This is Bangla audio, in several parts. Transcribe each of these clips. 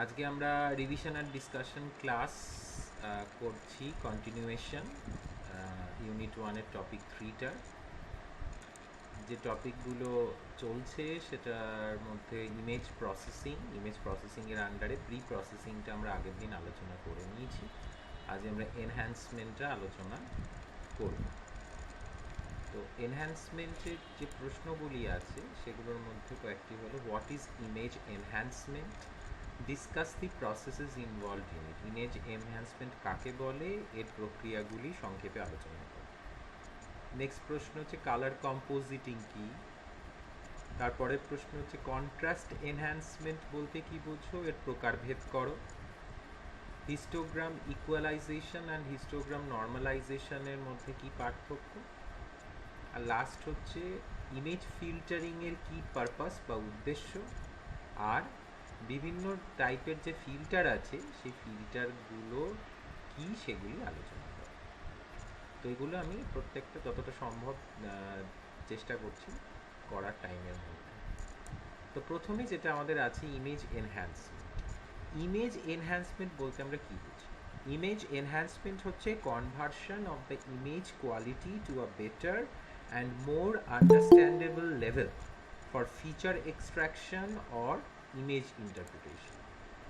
আজকে আমরা রিভিশন আর ডিসকাশন ক্লাস করছি, কন্টিনিউয়েশন ইউনিট ওয়ানের টপিক 3টার যে টপিকগুলো চলছে সেটার মধ্যে ইমেজ প্রসেসিংয়ের আন্ডারে প্রি প্রসেসিংটা আমরা আগের দিন আলোচনা করে নিয়েছি। আজ আমরা এনহ্যান্সমেন্টটা আলোচনা করব। তো এনহ্যান্সমেন্টের যে প্রশ্নগুলি আছে সেগুলোর মধ্যে কয়েকটি হলো, what is image enhancement, discuss the processes involved in it, image enhancement কাকে বলে, এর প্রক্রিয়াগুলি সংক্ষেপে আলোচনা করে। নেক্সট প্রশ্ন হচ্ছে কালার কম্পোজিটিং কি। তারপরের প্রশ্ন হচ্ছে কন্ট্রাস্ট এনহ্যান্সমেন্ট বলতে কি বোঝো, এর প্রকারভেদ করো। হিস্টোগ্রাম ইকুয়ালাইজেশন অ্যান্ড হিস্টোগ্রাম নর্মালাইজেশনের মধ্যে কি পার্থক্য। আর লাস্ট হচ্ছে ইমেজ ফিল্টারিংয়ের কি পারপাস বা উদ্দেশ্য, আর বিভিন্ন টাইপের যে ফিল্টার আছে সেই ফিল্টারগুলো কি সেগুলি আলোচনা করা। তো এগুলো আমি প্রত্যেকটা যতটা সম্ভব চেষ্টা করছি করার টাইমের মধ্যে। তো প্রথমে যেটা আমাদের আছে ইমেজ এনহ্যান্সমেন্ট। ইমেজ এনহ্যান্সমেন্ট বলতে আমরা কি বুঝি? ইমেজ এনহ্যান্সমেন্ট হচ্ছে conversion of the image quality to a better and more understandable level for feature extraction or image interpretation.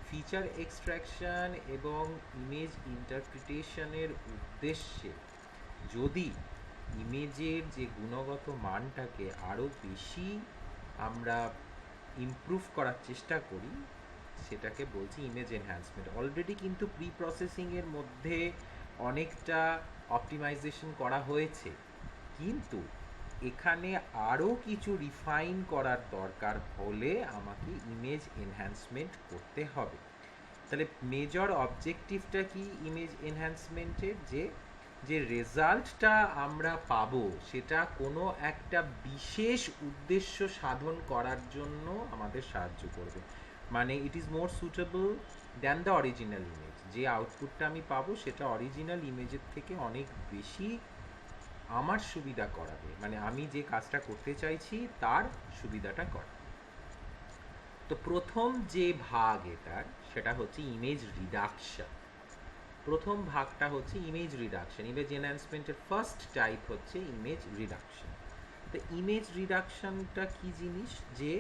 Feature extraction এবং ইমেজ ইন্টারপ্রিটেশনের উদ্দেশ্যে যদি ইমেজের যে গুণগত মানটাকে আরও বেশি আমরা ইমপ্রুভ করার চেষ্টা করি সেটাকে বলছি ইমেজ এনহ্যান্সমেন্ট। অলরেডি কিন্তু প্রি প্রসেসিংয়ের মধ্যে অনেকটা অপটিমাইজেশন করা হয়েছে, কিন্তু এখানে আরও কিছু রিফাইন করার দরকার হলে আমাকে ইমেজ এনহ্যান্সমেন্ট করতে হবে। তাহলে মেজর অবজেক্টিভটা কি ইমেজ এনহ্যান্সমেন্টের? যে রেজাল্টটা আমরা পাবো সেটা কোনো একটা বিশেষ উদ্দেশ্য সাধন করার জন্য আমাদের সাহায্য করবে। মানে it is more suitable than the original image. যে আউটপুটটা আমি পাবো সেটা অরিজিনাল ইমেজের থেকে অনেক বেশি আমার সুবিধা করাবে, মানে আমি যে কাজটা করতে চাইছি তার সুবিধাটা করাবে। তো প্রথম যে ভাগ এটার সেটা হচ্ছে ইমেজ রিডাকশন। প্রথম ভাগটা হচ্ছে ইমেজ রিডাকশন। ইমেজ এনহ্যান্সমেন্টের ফার্স্ট টাইপ হচ্ছে ইমেজ রিডাকশন। তো ইমেজ রিডাকশনটা কি জিনিস? যে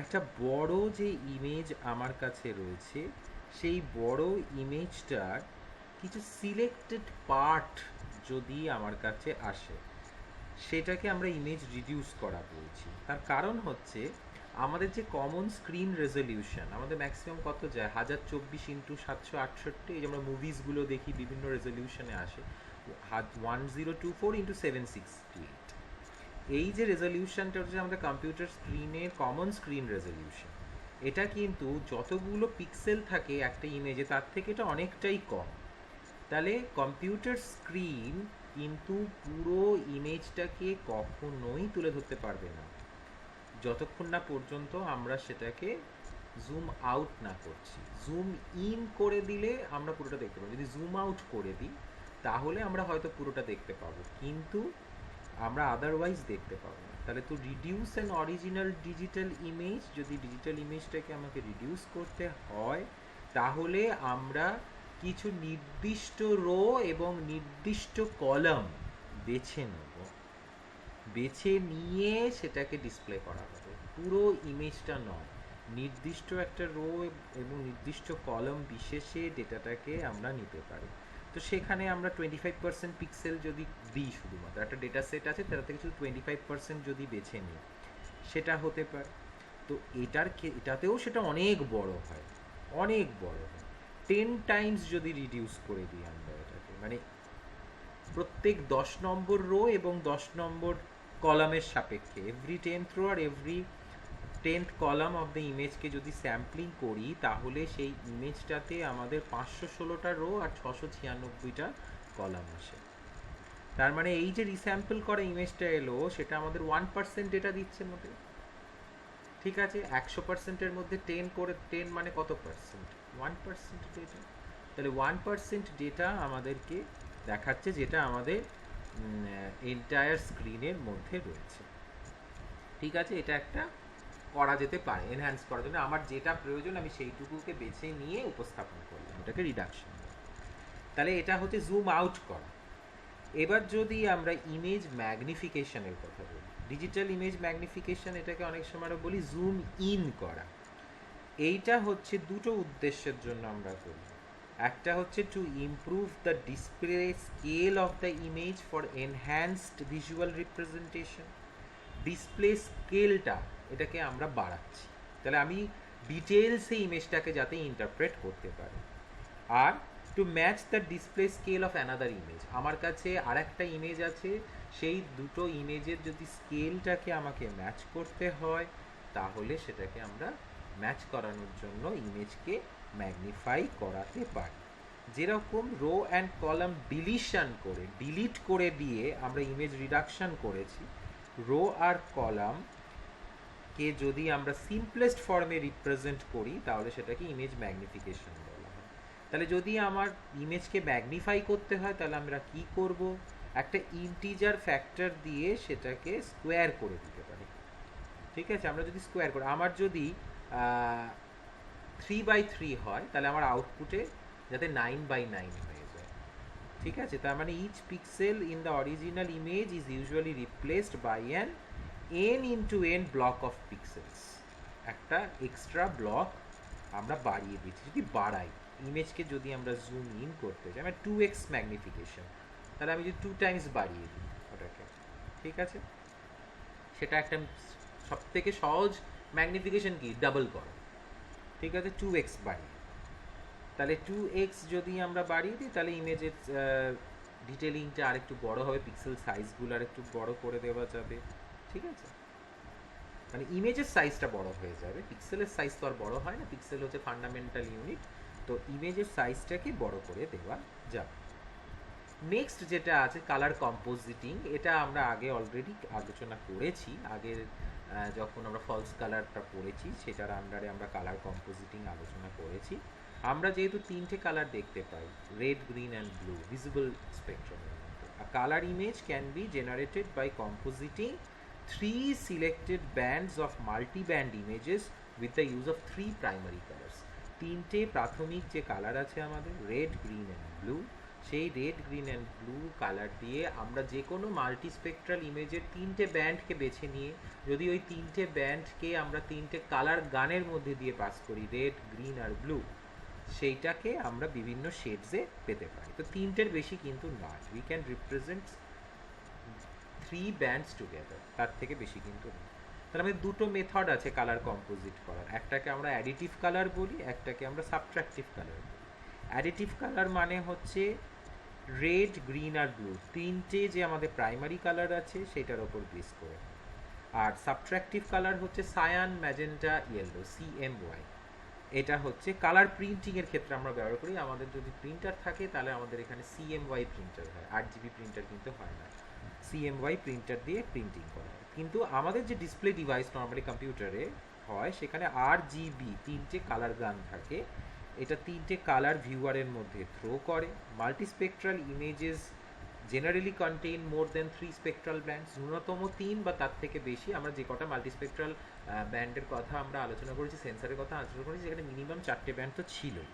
একটা বড় যে ইমেজ আমার কাছে রয়েছে সেই বড় ইমেজটার কিছু সিলেক্টেড পার্ট যদি আমার কাছে আসে সেটাকে আমরা ইমেজ রিডিউস করা বলছি। তার কারণ হচ্ছে আমাদের যে কমন স্ক্রিন রেজলিউশন, আমাদের ম্যাক্সিমাম কত যায় 1024x768, এই যে আমরা মুভিসগুলো দেখি বিভিন্ন রেজলিউশনে আসে 1024x768। এই যে রেজলিউশনটা হচ্ছে আমাদের কম্পিউটার স্ক্রিনের কমন স্ক্রিন রেজলিউশন। এটা কিন্তু যতগুলো পিক্সেল থাকে একটা ইমেজে তার থেকে এটা অনেকটাই কম। তাহলে কম্পিউটার স্ক্রিন কিন্তু পুরো ইমেজটাকে কখনোই তুলে ধরতে পারবে না যতক্ষণ না পর্যন্ত আমরা সেটাকে জুম আউট না করছি। জুম ইন করে দিলে আমরা পুরোটা দেখতে পাবো, যদি জুম আউট করে দিই তাহলে আমরা হয়তো পুরোটা দেখতে পাবো, কিন্তু আমরা আদারওয়াইজ দেখতে পাবো না। তাহলে তো reduce an original digital image, যদি ডিজিটাল ইমেজটাকে আমাকে রিডিউস করতে হয় তাহলে আমরা কিছু নির্দিষ্ট রো এবং নির্দিষ্ট কলাম বেছে নেব, বেছে নিয়ে সেটাকে ডিসপ্লে করা হবে। পুরো ইমেজটা নয়, নির্দিষ্ট একটা রো এবং নির্দিষ্ট কলাম বিশেষে ডেটাটাকে আমরা নিতে পারি। তো সেখানে আমরা 25% পিক্সেল যদি দিই, শুধুমাত্র একটা ডেটা সেট আছে তার থেকে শুধু 25% যদি বেছে নিই সেটা হতে পারে। তো এটাতেও সেটা অনেক বড় হয়, অনেক বড় হয়। 10 টাইমস যদি রিডিউস করে দিই আমরা এটাকে, মানে প্রত্যেক 10 নম্বর রো এবং 10 নম্বর কলামের সাপেক্ষে এভরি 10th রো আর every 10th column of the ইমেজকে যদি স্যাম্পলিং করি তাহলে সেই ইমেজটাতে আমাদের 516টা রো আর 696টা কলাম আসে। তার মানে এই যে রিস্যাম্পল করা ইমেজটা এলো সেটা আমাদের 1% ডেটা দিচ্ছে মোটে। ঠিক আছে, 100%-এর মধ্যে 10 মানে কত পার্সেন্ট? 1% ডেটা। তাহলে 1% ডেটা আমাদেরকে দেখাচ্ছে যেটা আমাদের এন্টায়ার স্ক্রিনের মধ্যে রয়েছে। ঠিক আছে, এটা একটা করা যেতে পারে, এনহ্যান্স করার জন্য আমার যেটা প্রয়োজন আমি সেইটুকুকে বেছে নিয়ে উপস্থাপন করলাম, এটাকে রিডাকশন। তাহলে এটা হচ্ছে জুম আউট করা। এবার যদি আমরা ইমেজ ম্যাগনিফিকেশনের কথা বলি, ডিজিটাল ইমেজ ম্যাগনিফিকেশন, এটাকে অনেক সময় বলি জুম ইন করা। এইটা হচ্ছে দুটো উদ্দেশ্যের জন্য আমরা করি। একটা হচ্ছে to improve the display scale of the image for enhanced visual representation. Display স্কেলটা এটাকে আমরা বাড়াচ্ছি, তাহলে আমি ডিটেলসে ইমেজটাকে যাতে ইন্টারপ্রেট করতে পারি। আর to match the display scale of another image, আমার কাছে আর একটা ইমেজ আছে, সেই দুটো ইমেজের যদি স্কেলটাকে আমাকে ম্যাচ করতে হয় তাহলে সেটাকে আমরা ম্যাচ করানোর জন্য ইমেজকে ম্যাগনিফাই করাতে পারি। যেরকম রো অ্যান্ড কলাম ডিলিশন করে, ডিলিট করে দিয়ে আমরা ইমেজ রিডাকশন করেছি, রো আর কলামকে যদি আমরা সিম্পলেস্ট ফর্মে রিপ্রেজেন্ট করি তাহলে সেটাকে ইমেজ ম্যাগনিফিকেশন বলা হয়। তাহলে যদি আমার ইমেজকে ম্যাগনিফাই করতে হয় তাহলে আমরা কি করব, একটা ইন্টিজার ফ্যাক্টর দিয়ে সেটাকে স্কোয়ার করে দিতে পারি। ঠিক আছে, আমরা যদি স্কোয়ার করি, আমার যদি 3/3 হয় তাহলে আমার আউটপুটে যাতে 9/9 হয়ে যায়। ঠিক আছে, তার মানে each pixel in the original image is usually replaced by an n into n block of pixels. একটা এক্সট্রা ব্লক আমরা বাড়িয়ে দিচ্ছি। যদি বাড়াই ইমেজকে, যদি আমরা জুম ইন করতে চাই, আমরা 2x ম্যাগনিফিকেশন, তাহলে আমি যদি 2 টাইমস বাড়িয়ে দিই ওটাকে, ঠিক আছে, সেটা একটা সব থেকে সহজ ম্যাগনিফিকেশন কি, ডাবল করো। ঠিক আছে, 2x বাড়িয়ে, তাহলে 2x যদি আমরা বাড়িয়ে দিই তাহলে ইমেজের ডিটেলিংটা আরেকটু বড় হবে, পিক্সেল সাইজগুলো আরেকটু বড় করে দেওয়া যাবে। ঠিক আছে, মানে ইমেজের সাইজটা বড় হয়ে যাবে, পিক্সেলের সাইজ তো আর বড় হয় না, পিক্সেল হচ্ছে ফান্ডামেন্টাল ইউনিট, তো ইমেজের সাইজটাকে বড় করে দেওয়া যাবে। নেক্সট যেটা আছে কালার কম্পোজিটিং, এটা আমরা আগে অলরেডি আলোচনা করেছি, আগের যখন আমরা ফলস কালারটা পড়েছি সেটার আন্ডারে আমরা কালার কম্পোজিটিং আলোচনা করেছি। আমরা যেহেতু তিনটে কালার দেখতে পাই, red, green and blue, visible স্পেকট্রামের মধ্যে, a color image can be generated by compositing 3 selected bands of multi-band images with the use of 3 primary colors. তিনটে প্রাথমিক যে কালার আছে আমাদের, রেড, গ্রিন অ্যান্ড ব্লু, সেই red, green and blue colour দিয়ে আমরা যে কোনো মাল্টিস্পেকট্রাল ইমেজের তিনটে ব্যান্ডকে বেছে নিয়ে যদি ওই তিনটে ব্যান্ডকে আমরা তিনটে কালার গানের মধ্যে দিয়ে পাস করি, রেড, গ্রিন আর ব্লু, সেইটাকে আমরা বিভিন্ন শেডসে পেতে পারি। তো তিনটের বেশি কিন্তু নয়, we can represent 3 bands together, তার থেকে বেশি কিন্তু নয়। তাহলে আমাদের দুটো মেথড আছে কালার কম্পোজিট করার, একটাকে আমরা অ্যাডিটিভ কালার বলি, একটাকে আমরা সাবট্রাকটিভ কালার বলি। অ্যাডিটিভ কালার মানে হচ্ছে রেড, গ্রিন আর ব্লু তিনটে যে আমাদের প্রাইমারি কালার আছে সেটার ওপর বেস করে, আর সাবট্রাকটিভ কালার হচ্ছে সায়ান, ম্যাজেন্টা, ইয়েলো, CMY। এটা হচ্ছে কালার প্রিন্টিংয়ের ক্ষেত্রে আমরা ব্যবহার করি। আমাদের যদি প্রিন্টার থাকে তাহলে আমাদের এখানে CMY প্রিন্টার হয়, 8GB প্রিন্টার কিন্তু হয় না, CMY প্রিন্টার দিয়ে প্রিন্টিং করা হয়। কিন্তু আমাদের যে ডিসপ্লে ডিভাইস নর্মালি কম্পিউটারে হয় সেখানে RGB তিনটে কালার গান থাকে, এটা তিনটে কালার ভিউয়ারের মধ্যে থ্রো করে। মাল্টিস্পেকট্রাল ইমেজেস জেনারেলি কন্টেইন মোর দেন 3 স্পেকট্রাল ব্যান্ডস, ন্যূনতম 3 বা তার থেকে বেশি। আমরা যে কটা মাল্টিস্পেকট্রাল ব্যান্ডের কথা আমরা আলোচনা করেছি, সেন্সারের কথা আলোচনা করেছি, সেখানে মিনিমাম 4টে ব্যান্ড তো ছিলই।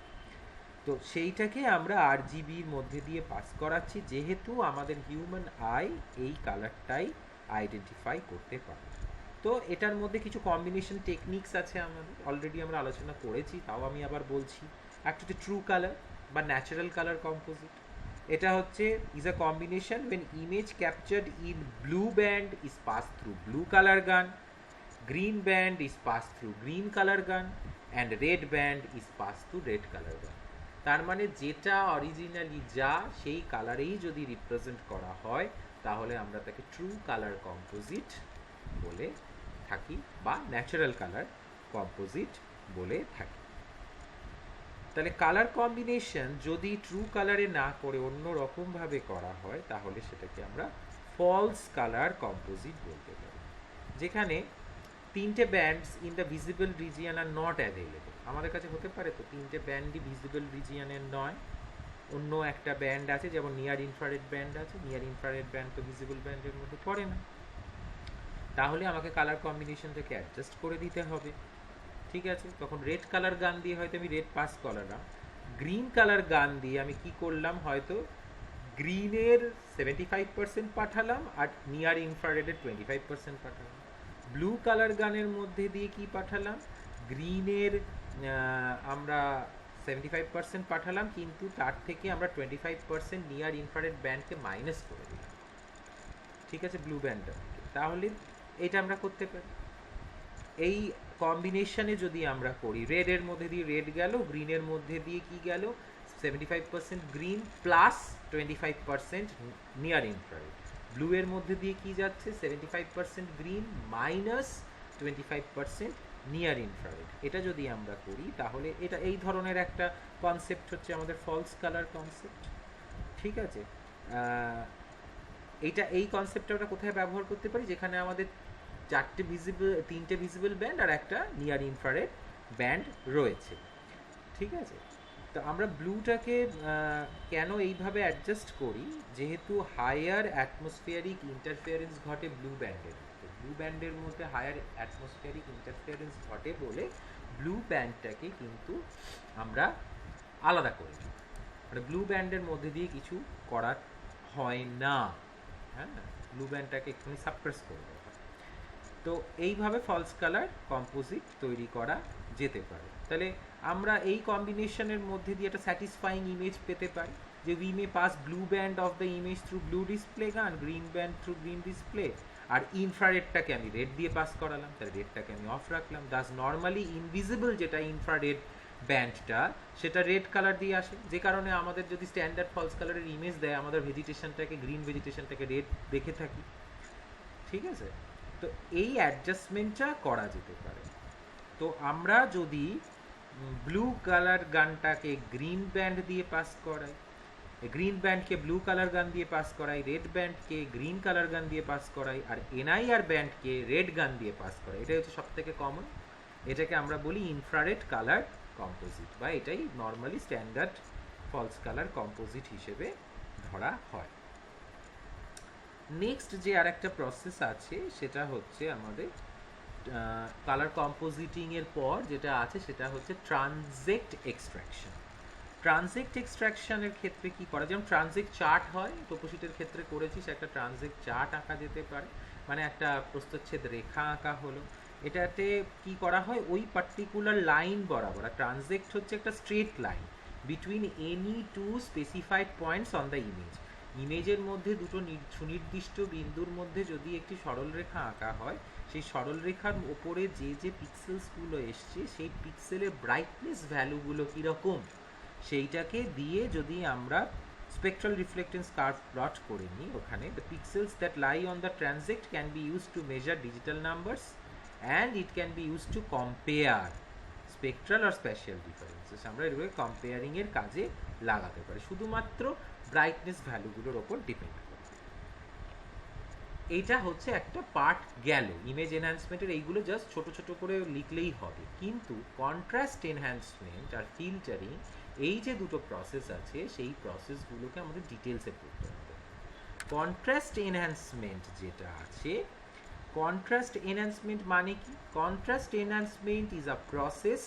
তো সেইটাকে আমরা RGBর মধ্যে দিয়ে পাস করাচ্ছি, যেহেতু আমাদের হিউম্যান আই এই কালারটাই আইডেন্টিফাই করতে পারে। তো এটার মধ্যে কিছু কম্বিনেশন টেকনিক্স আছে, আমাদের অলরেডি আমরা আলোচনা করেছি, তাও আমি আবার বলছি। একটা হচ্ছে ট্রু কালার বা ন্যাচারাল কালার কম্পোজিট। এটা হচ্ছে is a combination when image captured in blue band is passed through blue color gun, green band is passed through green color gun and red band is passed through red color gun। তার মানে যেটা অরিজিনালি যা সেই কালারেই যদি রিপ্রেজেন্ট করা হয় তাহলে আমরা তাকে ট্রু কালার কম্পোজিট বলে থাকি বা ন্যাচারাল কালার কম্পোজিট বলে থাকি। তাহলে কালার কম্বিনেশন যদি ট্রু কালারে না করে অন্য রকমভাবে করা হয় তাহলে সেটাকে আমরা ফলস কালার কম্পোজিট বলতে পারি, যেখানে তিনটে bands in the visible region are not available. আমাদের কাছে হতে পারে তো তিনটে ব্যান্ডই ভিজিবল রিজিয়নের নয়, অন্য একটা ব্যান্ড আছে, যেমন নিয়ার ইনফ্রারেড ব্যান্ড আছে, নিয়ার ইনফ্রারেড ব্যান্ড তো ভিজিবল ব্যান্ডের মধ্যে পড়ে না। তাহলে আমাকে কালার কম্বিনেশনটাকে অ্যাডজাস্ট করে দিতে হবে। ঠিক আছে, তখন রেড কালার গান দিয়ে হয়তো আমি রেড পাস করলাম, গ্রিন কালার গান দিয়ে আমি কি করলাম, হয়তো গ্রিনের 75% পাঠালাম আর নিয়ার ইনফ্রারেডের 25% পাঠালাম। ব্লু কালার গানের মধ্যে দিয়ে কি পাঠালাম, গ্রিনের আমরা 75% পাঠালাম, কিন্তু তার থেকে আমরা 25% নিয়ার ইনফ্রারেড ব্যান্ডকে মাইনাস করে দিলাম। ঠিক আছে, ব্লু ব্যান্ডটা। তাহলে এটা আমরা করতে পারি। এই কম্বিনেশনে যদি আমরা করি, রেডের মধ্যে দিয়ে রেড গেল, গ্রিনের মধ্যে দিয়ে কি গেল, 75% green plus 25% near infrared. Blue এর মধ্যে দিয়ে কি যাচ্ছে, 75% গ্রিন মাইনাস 25% নিয়ার ইনফ্রারেড। এটা যদি আমরা করি তাহলে এটা এই ধরনের একটা কনসেপ্ট হচ্ছে আমাদের ফলস কালার কনসেপ্ট। ঠিক আছে, এইটা এই কনসেপ্টটা আমরা কোথায় ব্যবহার করতে পারি, যেখানে আমাদের তিনটে ভিজিবল ব্যান্ড আর একটা নিয়ার ইনফ্রারেড ব্যান্ড রয়েছে। ঠিক আছে, তো আমরা ব্লুটাকে কেন এইভাবে অ্যাডজাস্ট করি, যেহেতু হায়ার অ্যাটমসফিয়ারিক ইন্টারফিয়ারেন্স ঘটে ব্লু ব্যান্ডের মধ্যে, ব্লু ব্যান্ডের মধ্যে হায়ার অ্যাটমসফিয়ারিক ইন্টারফিয়ারেন্স ঘটে বলে ব্লু ব্যান্ডটাকে কিন্তু আমরা আলাদা করি, মানে ব্লু ব্যান্ডের মধ্যে দিয়ে কিছু করা হয় না। হ্যাঁ, ব্লু ব্যান্ডটাকে একটুখানি সাপ্রেস করে দেওয়া হয়। তো এইভাবে ফলস কালার কম্পোজিট তৈরি করা যেতে পারে। তাহলে আমরা এই কম্বিনেশনের মধ্যে দিয়ে একটা স্যাটিসফাইং ইমেজ পেতে পারি, যে we may pass blue band of the image through blue display gun, green band through green display, আর ইনফ্রারেডটাকে আমি রেড দিয়ে পাস করালাম, তাহলে রেডটাকে আমি অফ রাখলাম। দাস নর্মালি ইনভিজিবল যেটা ইনফ্রারেড ব্যান্ডটা, সেটা রেড কালার দিয়ে আসে, যে কারণে আমাদের যদি স্ট্যান্ডার্ড ফলস কালারের ইমেজ দেয়, আমাদের ভেজিটেশনটাকে গ্রিন ভেজিটেশনটাকে রেড দেখে থাকি। ঠিক আছে, তো এই অ্যাডজাস্টমেন্টটা করা যেতে পারে। তো আমরা যদি ব্লু কালার গানটাকে গ্রিন ব্যান্ড দিয়ে পাস করাই, গ্রিন ব্যান্ডকে ব্লু কালার গান দিয়ে পাস করাই, রেড ব্যান্ডকে গ্রিন কালার গান দিয়ে পাস করাই, আর এনআইআর ব্যান্ডকে রেড গান দিয়ে পাস করাই, এটাই হচ্ছে সব থেকে কমন। এটাকে আমরা বলি ইনফ্রারেড কালার কম্পোজিট, বা এটাই normally standard false colour composite হিসেবে ধরা হয়। নেক্সট যে আর একটা প্রসেস আছে সেটা হচ্ছে আমাদের কালার কম্পোজিটিং এর পর যেটা আছে সেটা হচ্ছে ট্রানজেক্ট এক্সট্রাকশন। ট্রানজেক্ট এক্সট্রাকশনের ক্ষেত্রে কি করা, যেমন ট্রানজেক্ট চার্ট হয়, টোপোশিটের ক্ষেত্রে করেছিস, একটা ট্রানজেক্ট চার্ট আঁকা যেতে পারে, মানে একটা প্রস্থচ্ছেদ রেখা আঁকা হলো। এটাতে কি করা হয়, ওই পার্টিকুলার লাইন বরাবর, আর ট্রানজেক্ট হচ্ছে একটা straight line between any two specified points on the image. ইমেজের মধ্যে দুটো সুনির্দিষ্ট বিন্দুর মধ্যে যদি একটি সরলরেখা আঁকা হয়, সেই সরলরেখার ওপরে যে যে পিক্সেলসগুলো এসছে, সেই পিক্সেলের ব্রাইটনেস ভ্যালুগুলো কীরকম, সেইটাকে দিয়ে যদি আমরা স্পেকট্রাল রিফ্লেক্টেন্স কার্ভ প্লট করে নিই, ওখানে the pixels that lie on the transect can be use to measure digital numbers and it can be use to compare spectral আর স্প্যাশিয়াল ডিফারেন্সেস। আমরা এগুলোকে কম্পেয়ারিংয়ের কাজে লাগাতে পারি, শুধুমাত্র ব্রাইটনেস ভ্যালুগুলোর ওপর ডিপেন্ড করে। এইটা হচ্ছে একটা পার্ট গেল ইমেজ এনহ্যান্সমেন্টের, এইগুলো জাস্ট ছোট ছোট করে লিখলেই হবে। কিন্তু কন্ট্রাস্ট এনহ্যান্সমেন্ট আর ফিল্টারিং, এই যে দুটো প্রসেস আছে, সেই প্রসেসগুলোকে আমাদের ডিটেলসে পড়তে হবে। কন্ট্রাস্ট এনহ্যান্সমেন্ট যেটা আছে, কন্ট্রাস্ট এনহ্যান্সমেন্ট মানে কি, contrast enhancement is a process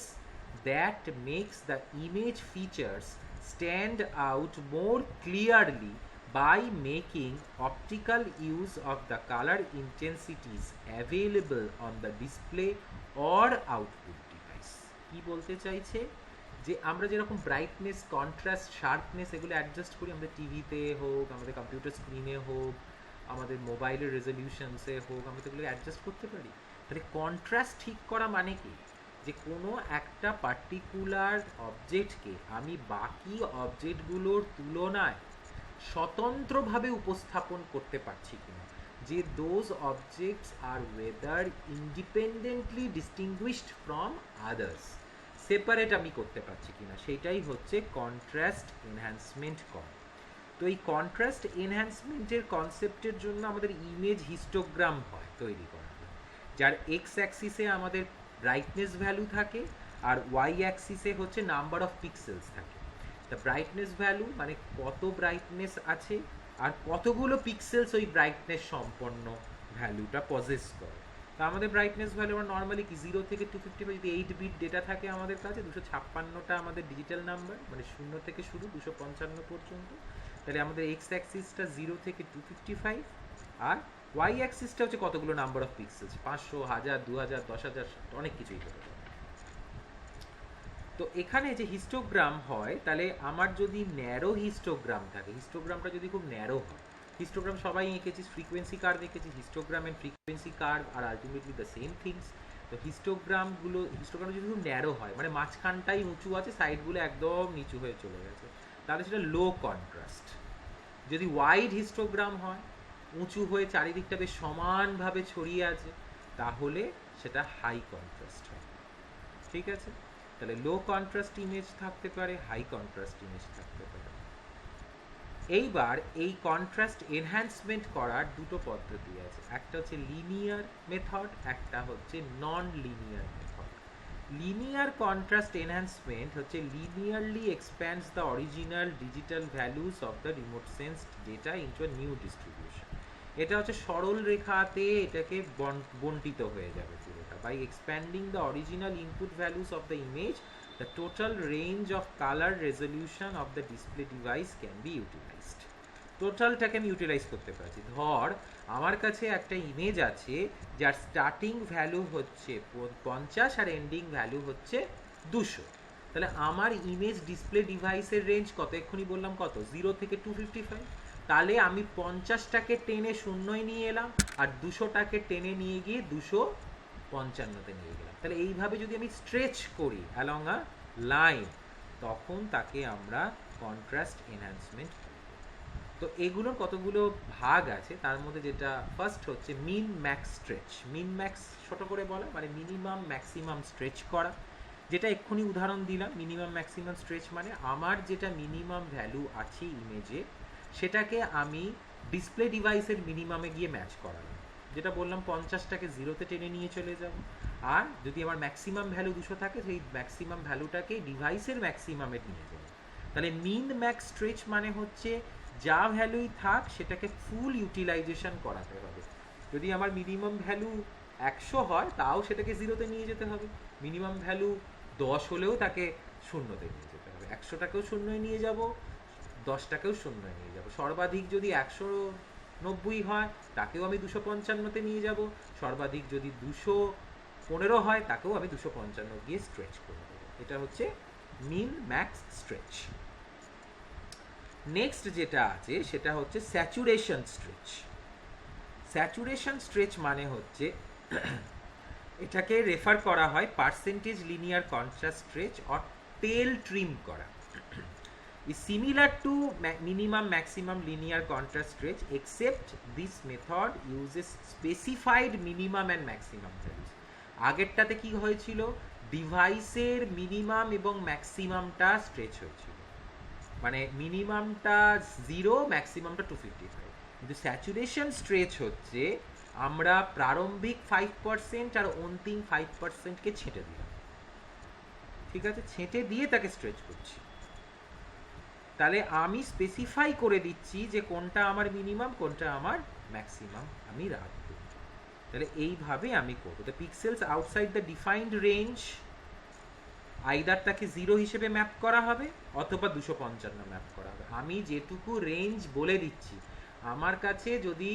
that makes the image features stand out more clearly by making optical use of the color intensities available on the display or output device। কি বলতে চাইছে, যে আমরা যেরকম ব্রাইটনেস, কন্ট্রাস্ট, শার্পনেস এগুলো অ্যাডজাস্ট করি, আমাদের টিভিতে হোক, আমাদের কম্পিউটার স্ক্রিনে হোক, আমাদের মোবাইলের রেজলিউশনসে হোক, আমরা তো এগুলো অ্যাডজাস্ট করতে পারি। তাহলে কন্ট্রাস্ট ঠিক করা মানে কি, যে কোনো একটা পার্টিকুলার অবজেক্টকে আমি বাকি অবজেক্টগুলোর তুলনায় স্বতন্ত্রভাবে উপস্থাপন করতে পারছি কিনা, যে those objects R weather independently distinguished from others, separate আমি করতে পারছি কিনা, সেটাই হচ্ছে কন্ট্রাস্ট এনহ্যান্সমেন্ট করা। তো এই কন্ট্রাস্ট এনহ্যান্সমেন্টের কনসেপ্টের জন্য আমাদের ইমেজ হিস্টোগ্রাম হয়, তৈরি করা হয়, যার এক্স অ্যাক্সিসে আমাদের ব্রাইটনেস ভ্যালু থাকে, আর ওয়াই অ্যাক্সিসে হচ্ছে নাম্বার অফ পিক্সেলস থাকে। দ্য ব্রাইটনেস ভ্যালু মানে কত ব্রাইটনেস আছে আর কতগুলো পিক্সেলস ওই ব্রাইটনেস সম্পন্ন ভ্যালুটা পজেস করে। তো আমাদের ব্রাইটনেস ভ্যালু আমরা নর্মালি কি 0 থেকে 255, যদি 8 বিট ডেটা থাকে আমাদের কাছে, 256টা আমাদের ডিজিটাল নাম্বার, মানে 0 থেকে শুরু 255 পর্যন্ত, তাহলে আমাদের এক্স অ্যাক্সিসটা 0 থেকে 255, আর ওয়াই অ্যাক্সিসটা হচ্ছে কতগুলো নাম্বার অফ পিক্সেলস, 500, 1000, 2000, 10,000, অনেক কিছুই হতে পারে। তো এখানে যে হিস্টোগ্রাম হয়, তাহলে আমার যদি ন্যারো হিস্টোগ্রাম থাকে, হিস্টোগ্রামটা যদি খুব ন্যারো হয়, হিস্টোগ্রাম সবাই এঁকেছিস, ফ্রিকোয়েন্সি কার্ভ এঁকেছিস, histogram and frequency curve are ultimately the same things. তো হিস্টোগ্রাম যদি খুব ন্যারো হয়, মানে মাঝখানটাই উঁচু আছে, সাইডগুলো একদম নিচু হয়ে চলে গেছে, তাহলে সেটা লো কন্ট্রাস্ট। যদি ওয়াইড হিস্টোগ্রাম হয়, উঁচু হয়ে চারিদিকটা বেশ সমানভাবে ছড়িয়ে আছে, তাহলে সেটা হাই কন্ট্রাস্ট হয়। ঠিক আছে, তাহলে লো কন্ট্রাস্ট ইমেজ থাকতে পারে, হাই কন্ট্রাস্ট ইমেজ থাকতে পারে। এইবার এই কন্ট্রাস্ট এনহ্যান্সমেন্ট করার দুটো পদ্ধতি আছে, একটা হচ্ছে লিনিয়ার মেথড, একটা হচ্ছে non linear method. Linear contrast enhancement হচ্ছে linearly expands the original digital values of the remote sensed data into a new distribution. এটা হচ্ছে সরল রেখাতে এটাকে বন্টিত হয়ে যাবে পুরোটা। By expanding the original input values of the image, the total range of color resolution of the display device can be utilized. টোটালটাকে আমি ইউটিলাইজ করতে পারছি। ধর আমার কাছে একটা ইমেজ আছে যার স্টার্টিং ভ্যালু হচ্ছে 50 আর এন্ডিং ভ্যালু হচ্ছে 200, তাহলে আমার ইমেজ ডিসপ্লে ডিভাইসের রেঞ্জ কত, এক্ষুনি বললাম কত, 0 থেকে 255। তাহলে আমি 50টাকে টেনে শূন্যই নিয়ে এলাম, আর 200টাকে টেনে নিয়ে গিয়ে 255তে নিয়ে গেলাম। তাহলে এইভাবে যদি আমি স্ট্রেচ করি অ্যালং আ লাইন, তখন তাকে আমরা কন্ট্রাস্ট এনহ্যান্সমেন্ট। তো এগুলোর কতগুলো ভাগ আছে, তার মধ্যে যেটা ফার্স্ট হচ্ছে মিন ম্যাক্স স্ট্রেচ। মিন ম্যাক্স ছোট করে বলা মানে মিনিমাম ম্যাক্সিমাম স্ট্রেচ করা, যেটা এক্ষুনি উদাহরণ দিলাম। মিনিমাম ম্যাক্সিমাম স্ট্রেচ মানে আমার যেটা মিনিমাম ভ্যালু আছে ইমেজে, সেটাকে আমি ডিসপ্লে ডিভাইসের মিনিমামে গিয়ে ম্যাচ করালাম। যেটা বললাম 50টাকে 0তে টেনে নিয়ে চলে যাব, আর যদি আমার ম্যাক্সিমাম ভ্যালু 200 থাকে, সেই ম্যাক্সিমাম ভ্যালুটাকে ডিভাইসের ম্যাক্সিমামে নিয়ে যাব। তাহলে মিন ম্যাক্স স্ট্রেচ মানে হচ্ছে যা ভ্যালুই থাক সেটাকে ফুল ইউটিলাইজেশন করাতে হবে। যদি আমার মিনিমাম ভ্যালু 100 হয়, তাও সেটাকে 0তে নিয়ে যেতে হবে। মিনিমাম ভ্যালু 10 হলেও তাকে শূন্যতে নিয়ে যেতে হবে। 100টাকেও শূন্যই নিয়ে যাব, 10টাকেও শূন্যই নিয়ে যাব। সর্বাধিক যদি 190 হয়, তাকেও আমি 255তে নিয়ে যাব। সর্বাধিক যদি 215 হয়, তাকেও আমি 255 গিয়ে স্ট্রেচ করে দেবো। এটা হচ্ছে মিন ম্যাক্স স্ট্রেচ। নেক্সট যেটা আছে সেটা হচ্ছে স্যাচুরেশন স্ট্রেচ। স্যাচুরেশন স্ট্রেচ মানে হচ্ছে এটাকে রেফার করা হয় percentage linear contrast stretch or tail trim করা। is similar to minimum maximum linear contrast stretch, except this method uses specified minimum and maximum values. আগেরটাতে কি হয়েছিল, ডিভাইসের মিনিমাম এবং ম্যাক্সিমামটা স্ট্রেচ হয়েছিল, মানে মিনিমামটা 0, ম্যাক্সিমামটা 255। কিন্তু স্যাচুরেশন স্ট্রেচ হচ্ছে আমরা প্রারম্ভিক 5% আর অন্তিম 5%কে ছেঁটে দিলাম। ঠিক আছে, ছেঁটে দিয়ে তাকে স্ট্রেচ করছি। তাহলে আমি স্পেসিফাই করে দিচ্ছি যে কোনটা আমার মিনিমাম, কোনটা আমার ম্যাক্সিমাম আমি রাখবো। তাহলে এইভাবে আমি করবো। The pixels outside the defined range, either তাকে 0 হিসেবে ম্যাপ করা হবে অথবা 255 ম্যাপ করা হবে। আমি যেটুকু রেঞ্জ বলে দিচ্ছি, আমার কাছে যদি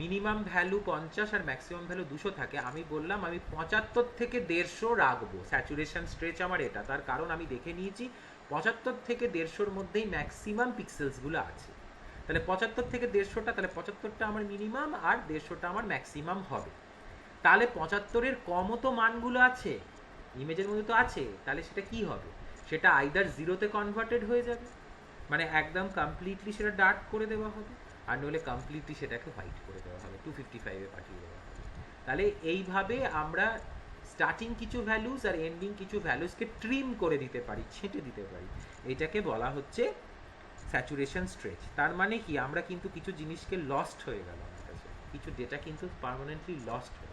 মিনিমাম ভ্যালু 50 আর ম্যাক্সিমাম ভ্যালু 200 থাকে, আমি বললাম আমি 75 থেকে 150 রাখবো। স্যাচুরেশন স্ট্রেচ আমার এটা, তার কারণ আমি দেখে নিয়েছি 75 থেকে 150-র মধ্যেই ম্যাক্সিমাম পিক্সেলসগুলো আছে। তাহলে 75 থেকে 150টা, তাহলে 75টা আমার মিনিমাম আর 150টা আমার ম্যাক্সিমাম হবে। তাহলে 75-এর কমও তো মানগুলো আছে ইমেজের মধ্যে তো আছে, তাহলে সেটা কি হবে, সেটা আইদার 0তে কনভার্টেড হয়ে যাবে, মানে একদম কমপ্লিটলি সেটা ডার্ক করে দেওয়া হবে, আর নইলে কমপ্লিটলি সেটাকে হোয়াইট করে দেওয়া হবে, 255-এ পাঠিয়ে দেওয়া হবে। তাহলে এইভাবে আমরা স্টার্টিং কিছু ভ্যালুস আর এন্ডিং কিছু ভ্যালুসকে ট্রিম করে দিতে পারি, ছেঁটে দিতে পারি। এটাকে বলা হচ্ছে স্যাচুরেশন স্ট্রেচ। তার মানে কি, আমরা কিন্তু কিছু জিনিসকে লস্ট হয়ে গেল, আমার কাছে কিছু ডেটা কিন্তু পার্মানেন্টলি লস্ট হয়ে গেল।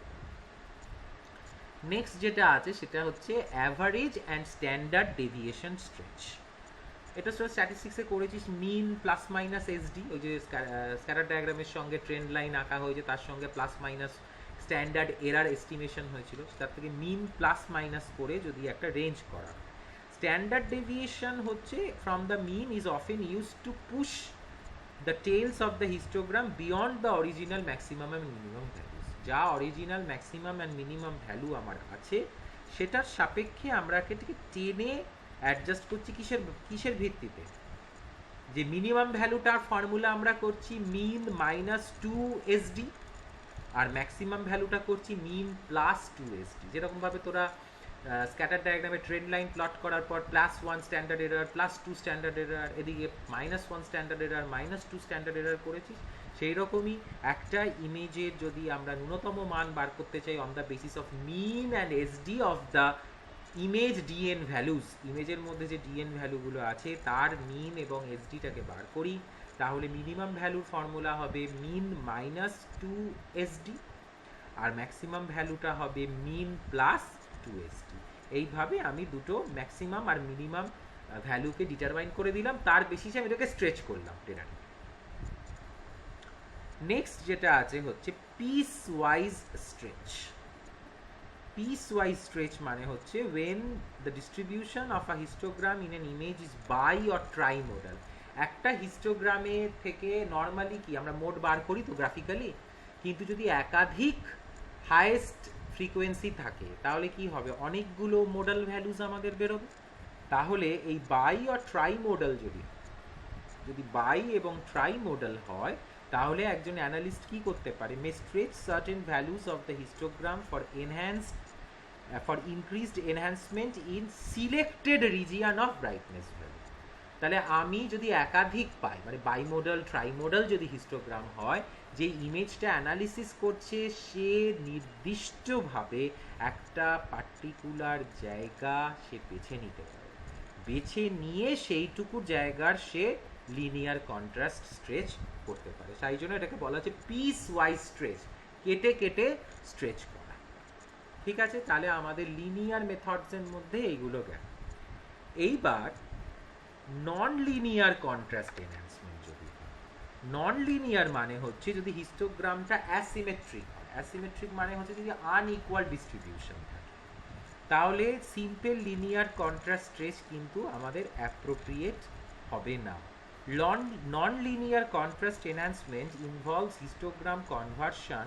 নেক্সট যেটা আছে সেটা হচ্ছে average and standard deviation stretch. এটা স্ট্যাটিস্টিক্সে করেছিস মিন প্লাস মাইনাস এসডি, ওই যে স্ক্যাটার ডায়াগ্রামের সঙ্গে ট্রেন্ড লাইন আঁকা হয়েছে, তার সঙ্গে plus minus standard error estimation হয়েছিল, তার থেকে মিন প্লাস মাইনাস করে যদি একটা রেঞ্জ করা। স্ট্যান্ডার্ড ডেভিয়েশন হচ্ছে from the mean is often use to push the tails of the histogram beyond the original maximum and minimum values. যা original maximum and minimum value আমার আছে সেটার সাপেক্ষে আমরা এটাকে টেনে অ্যাডজাস্ট করছি কিসের ভিত্তিতে, যে মিনিমাম ভ্যালুটার ফর্মুলা আমরা করছি মিন মাইনাস 2SD, আর ম্যাক্সিমাম ভ্যালুটা করছি মিন প্লাস 2SD। যেরকমভাবে তোরা স্ক্যাটার ডায়াগ্রামে ট্রেন্ড লাইন প্লট করার পর +1 স্ট্যান্ডার্ড এরার, +2 স্ট্যান্ডার্ড এরার, এদিকে -1 স্ট্যান্ডার্ড এরার, -2 স্ট্যান্ডার্ড এরার করেছিস, সেই রকমই একটা ইমেজের যদি আমরা ন্যূনতম মান বার করতে চাই on the basis of mean and SD of the image DN values, ইমেজের মধ্যে যে ডিএন ভ্যালুগুলো আছে তার মিন এবং এসডিটাকে বার করি, তাহলে মিনিমাম ভ্যালুর ফর্মুলা হবে মিন মাইনাস 2SD, আর ম্যাক্সিমাম ভ্যালুটা হবে মিন প্লাস 2SD। এইভাবে আমি দুটো ম্যাক্সিমাম আর মিনিমাম ভ্যালুকে ডিটারমাইন করে দিলাম, তার বেসিসে আমি এটাকে স্ট্রেচ করলাম ডেটাটা। নেক্সট যেটা আছে হচ্ছে piece wise stretch. Piece wise stretch মানে হচ্ছে when the distribution of a histogram in an image is bi or trimodal। একটা হিস্টোগ্রামে থেকে নর্মালি কি আমরা মোড বার করি তো গ্রাফিক্যালি, কিন্তু যদি একাধিক হাইয়েস্ট ফ্রিকোয়েন্সি থাকে তাহলে কি হবে, অনেকগুলো মোডাল ভ্যালুজ আমাদের বেরোবে। তাহলে এই বাই আর ট্রাইমোডাল যদি বাই এবং ট্রাইমোডাল হয় তাহলে একজন অ্যানালিস্ট কি করতে পারে, may stretch certain values of the histogram for increased enhancement in selected region of brightness value. তাহলে আমি যদি একাধিক পাই, মানে বাইমোডাল ট্রাইমোডাল যদি হিস্টোগ্রাম হয়, যে ইমেজটা অ্যানালিসিস করছে সে নির্দিষ্টভাবে একটা পার্টিকুলার জায়গা সে বেছে নিতে পারে, বেছে নিয়ে সেইটুকু জায়গার সে লিনিয়ার কন্ট্রাস্ট স্ট্রেচ করতে পারে। সেই জন্য এটাকে বলা হচ্ছে পিস ওয়াইজ স্ট্রেচ, কেটে কেটে স্ট্রেচ করা। ঠিক আছে, তাহলে আমাদের লিনিয়ার মেথডসের মধ্যে এইগুলো গেল। এইবার নন লিনিয়ার কন্ট্রাস্ট এনহ্যান্সমেন্ট যদি হয়, নন লিনিয়ার মানে হচ্ছে যদি হিস্টোগ্রামটা অ্যাসিমেট্রিক হয়, অ্যাসিমেট্রিক মানে হচ্ছে যদি আনইকুয়াল ডিস্ট্রিবিউশন থাকে, তাহলে সিম্পল লিনিয়ার কন্ট্রাস্ট স্ট্রেচ কিন্তু আমাদের অ্যাপ্রোপ্রিয়েট হবে না। Non-linear contrast enhancement involves histogram conversion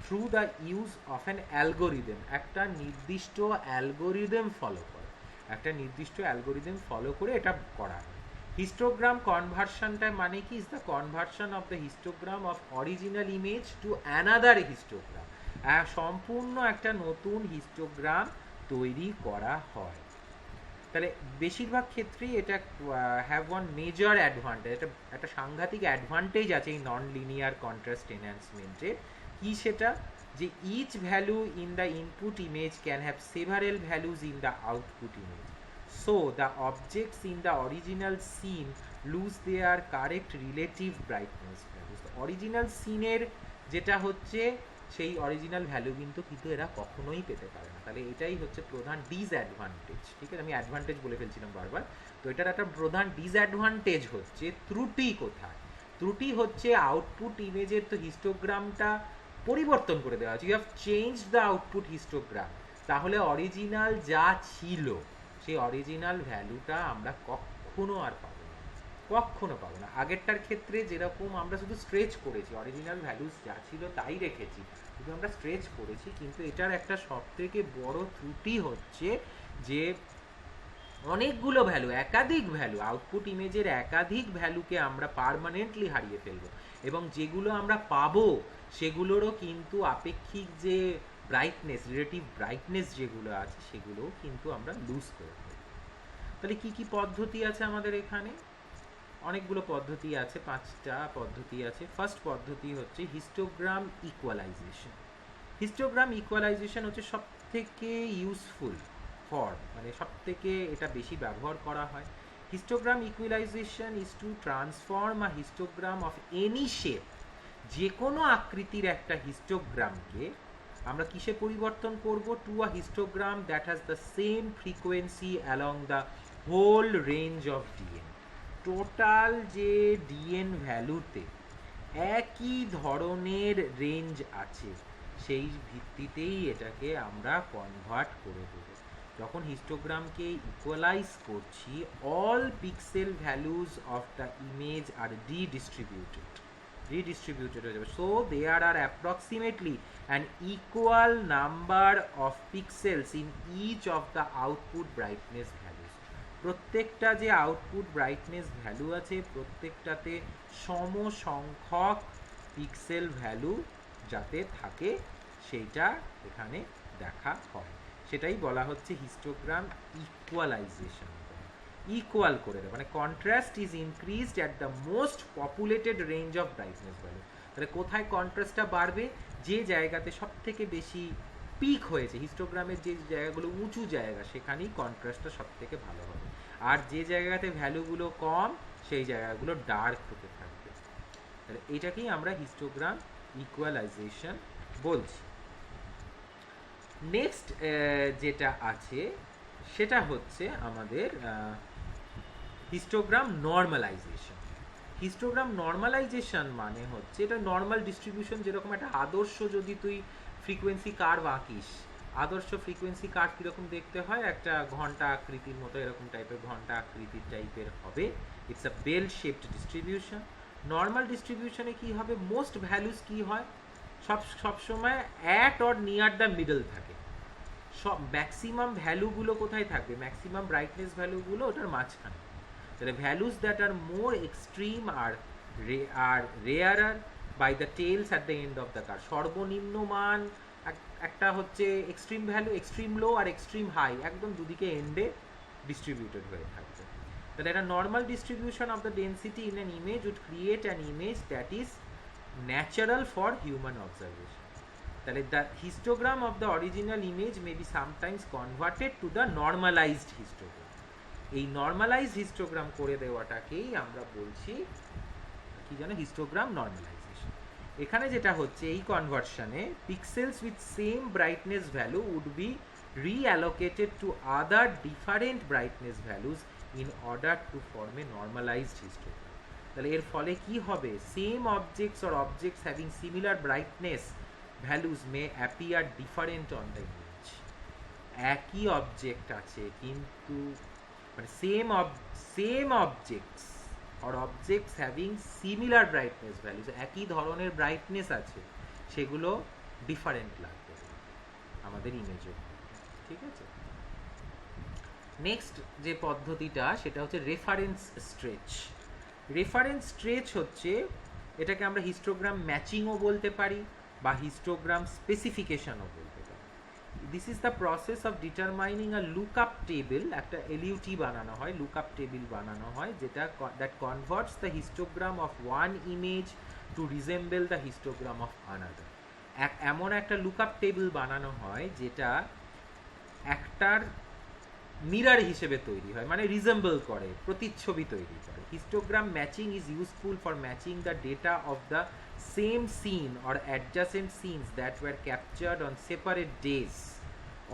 through the use of an algorithm। একটা নির্দিষ্ট অ্যালগোরিদম ফলো করে, একটা নির্দিষ্ট অ্যালগোরিদম ফলো করে এটা করা হয়। হিস্টোগ্রাম কনভার্সনটা মানে কি, is the conversion of the histogram of original image to another histogram. সম্পূর্ণ একটা নতুন হিস্টোগ্রাম তৈরি করা হয়। তাহলে বেশিরভাগ ক্ষেত্রেই এটা হ্যাভ ওয়ান মেজর অ্যাডভান্টেজ, একটা সাংঘাতিক অ্যাডভান্টেজ আছে এই নন লিনিয়ার কন্ট্রাস্ট এনহ্যান্সমেন্টে। কি সেটা, যে each value in the input image can have several values in the output image, so the objects in the original scene lose their correct relative brightness values. Original সিনের যেটা হচ্ছে সেই অরিজিনাল ভ্যালু কিন্তু এরা কখনোই পেতে পারে না। তাহলে এটাই হচ্ছে প্রধান ডিসঅ্যাডভান্টেজ। ঠিক আছে, আমি অ্যাডভান্টেজ বলে ফেলছিলাম বারবার। তো এটার একটা প্রধান ডিসঅ্যাডভান্টেজ হচ্ছে ত্রুটি কোথায়, ত্রুটি হচ্ছে আউটপুট ইমেজের তো হিস্টোগ্রামটা পরিবর্তন করে দেওয়া হচ্ছে, you have change the output histogram, তাহলে অরিজিনাল যা ছিল সেই অরিজিনাল ভ্যালুটা আমরা কখনো আর পাবো না, কখনো পাবো না। আগেরটার ক্ষেত্রে যেরকম আমরা শুধু স্ট্রেচ করেছি, অরিজিনাল ভ্যালুস যা ছিল তাই রেখেছি, শুধু আমরা স্ট্রেচ করেছি, কিন্তু এটার একটা সবথেকে বড় ত্রুটি হচ্ছে যে অনেকগুলো ভ্যালু, একাধিক ভ্যালু, আউটপুট ইমেজের একাধিক ভ্যালুকে আমরা পার্মানেন্টলি হারিয়ে ফেলবো, এবং যেগুলো আমরা পাবো সেগুলোরও কিন্তু আপেক্ষিক যে ব্রাইটনেস, রিলেটিভ ব্রাইটনেস যেগুলো আছে সেগুলোও কিন্তু আমরা লুজ করে ফেলবো। তাহলে কি কি পদ্ধতি আছে আমাদের এখানে, অনেকগুলো পদ্ধতি আছে, 5টা পদ্ধতি আছে। ফার্স্ট পদ্ধতি হচ্ছে হিস্টোগ্রাম ইকুয়ালাইজেশন। হিস্টোগ্রাম ইকুয়ালাইজেশন হচ্ছে সব থেকে ইউজফুল ফর্ম, মানে সব থেকে এটা বেশি ব্যবহার করা হয়। Histogram equalization is to transform a histogram of any shape, যে কোনো আকৃতির একটা হিস্টোগ্রামকে আমরা কিসে পরিবর্তন করব, to a histogram that has the same frequency along the whole range of DN. Total যে ডিএন ভ্যালুতে একই ধরনের রেঞ্জ আছে সেই ভিত্তিতেই এটাকে আমরা কনভার্ট করে দেব। যখন হিস্টোগ্রামকে ইকুয়ালাইজ করছি, all pixel values of the image are redistributed হয়ে যাবে। So there are approximately an equal number of pixels in each of the output brightness values. প্রত্যেকটা যে আউটপুট ব্রাইটনেস ভ্যালু আছে প্রত্যেকটাতে সম সংখ্যক পিক্সেল ভ্যালু যাতে থাকে সেইটা এখানে দেখা হয়, সেটাই বলা হচ্ছে হিস্টোগ্রাম ইকুয়ালাইজেশন। ইকুয়াল করে দেয় মানে contrast is increased at the most populated range of brightness value. তাহলে কোথায় কন্ট্রাস্টটা বাড়বে? যে জায়গাতে সব থেকে বেশি পিক হয়েছে, হিস্টোগ্রামের যে জায়গাগুলো উঁচু জায়গা সেখানেই কন্ট্রাস্টটা সব থেকে ভালো হবে, আর যে জায়গাতে ভ্যালুগুলো কম সেই জায়গাগুলো ডার্ক হতে থাকবে। তাহলে এটাকেই আমরা হিস্টোগ্রাম ইকুয়ালাইজেশন বলছি। নেক্সট যেটা আছে সেটা হচ্ছে আমাদের হিস্টোগ্রাম নর্মালাইজেশন। হিস্টোগ্রাম নর্মালাইজেশন মানে হচ্ছে এটা নর্মাল ডিস্ট্রিবিউশন। যেরকম একটা আদর্শ যদি তুই ফ্রিকোয়েন্সি কার্ভ আঁকিস, আদর্শ ফ্রিকোয়েন্সি কার্ভ কীরকম দেখতে হয়? একটা ঘন্টা আকৃতির মতো এরকম টাইপের ঘন্টা আকৃতির টাইপের হবে। It's a bell shaped distribution. Normal ডিস্ট্রিবিউশনে কি হবে? মোস্ট ভ্যালুস কি হয়? সবসময় at or near the middle থাকে। সব ম্যাক্সিমাম ভ্যালুগুলো কোথায় থাকবে? ম্যাক্সিমাম ব্রাইটনেস ভ্যালুগুলো ওটার মাঝখানে। তাহলে values that are more extreme are rarer by the tails at the end of the curve. সর্বনিম্ন মান একটা হচ্ছে এক্সট্রিম ভ্যালু, এক্সট্রিম লো আর এক্সট্রিম হাই, একদম দুদিকে এন্ডে ডিস্ট্রিবিউটেড হয়ে থাকবে। তাহলে একটা normal distribution of the density in an image would create an image that is natural for human observation. তাহলে the histogram of the original image may be sometimes converted to the normalised histogram. এই নর্মালাইজড হিস্টোগ্রাম করে দেওয়াটাকেই আমরা বলছি কি জানো? Histogram normalisation. এখানে যেটা হচ্ছে এই কনভার্সনে pixels with same brightness value would be reallocated to other different brightness values in order to form a normalized histogram. তাহলে এর ফলে কি হবে? Same objects or objects having similar brightness values May appear different on the image. একই অবজেক্ট আছে কিন্তু মানে same objects or objects having similar brightness values, একই ধরনের ব্রাইটনেস আছে, সেগুলো ডিফারেন্ট লাগবে আমাদের ইমেজে। ঠিক আছে? নেক্সট যে পদ্ধতিটা সেটা হচ্ছে রেফারেন্স স্ট্রেচ। রেফারেন্স স্ট্রেচ হচ্ছে, এটাকে আমরা হিস্টোগ্রাম ম্যাচিংও বলতে পারি বা হিস্টোগ্রাম স্পেসিফিকেশনও বলতে পারি। This is the process of determining a lookup table. একটা এলইউটি বানানো হয়, লুকআপ টেবিল বানানো হয়, যেটা that converts the histogram of one image to resemble the histogram of another. এমন একটা লুকআপ টেবিল বানানো হয় যেটা একটার মিরার হিসেবে তৈরি হয়, মানে রিজেম্বল করে, প্রতিচ্ছবি তৈরি করে। Histogram matching is useful for matching the data of the same scene or adjacent scenes that were captured on separate days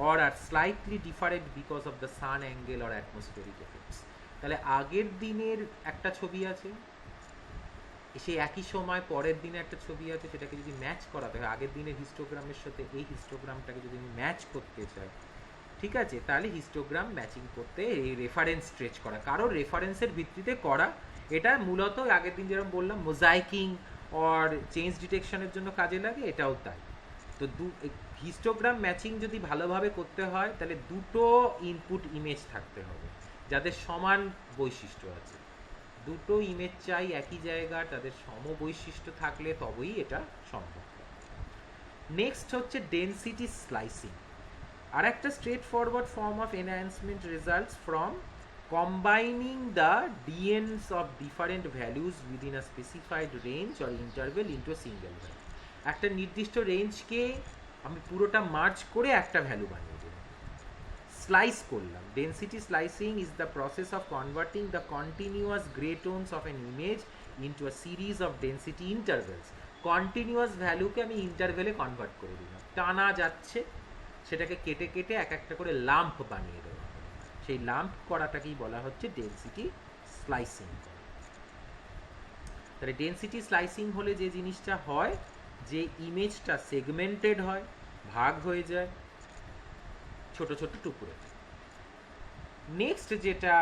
or are slightly different because of the sun angle or atmospheric effects. তাহলে আগের দিনের একটা ছবি আছে, সেই একই সময় পরের দিনে একটা ছবি আছে, সেটাকে যদি ম্যাচ করাতে হয়, আগের দিনের হিস্টোগ্রামের সাথে এই হিস্টোগ্রামটাকে যদি আমি ম্যাচ করতে চাই, ঠিক আছে, তাহলে হিস্টোগ্রাম ম্যাচিং করতে এই রেফারেন্স স্ট্রেচ করা, কারোর রেফারেন্সের ভিত্তিতে করা। এটা মূলত আগের দিন যেরকম বললাম মোজাইকিং অর চেঞ্জ ডিটেকশনের জন্য কাজে লাগে, এটাও তাই। তো হিস্টোগ্রাম ম্যাচিং যদি ভালোভাবে করতে হয় তাহলে দুটো ইনপুট ইমেজ থাকতে হবে যাদের সমান বৈশিষ্ট্য আছে। দুটো ইমেজ চাই একই জায়গা, তাদের সম বৈশিষ্ট্য থাকলে তবেই এটা সম্ভব। নেক্সট হচ্ছে ডেনসিটি স্লাইসিং। আর একটা straightforward form of enhancement results from combining the DNs of different values within a specified range or interval into a single value. একটা নির্দিষ্ট রেঞ্জকে আমি পুরোটা মার্জ করে একটা ভ্যালু বানিয়ে দিলাম, স্লাইস করলাম। Density slicing is the process of converting the continuous grey tones of an image into a series of density intervals. Continuous ভ্যালুকে আমি ইন্টারভেলে কনভার্ট করে দিলাম, টানা যাচ্ছে সেটাকে কেটে কেটে এক একটা করে লাম্প বানিয়ে দেওয়া। সেই লাম্প করাটাকেই বলা হচ্ছে ডেন্সিটি স্লাইসিং করা। তাহলে ডেনসিটি স্লাইসিং হলে যে জিনিসটা হয়, যে ইমেজটা সেগমেন্টেড হয়, ভাগ হয়ে যায় ছোট ছোট টুকরো। নেক্সট যেটা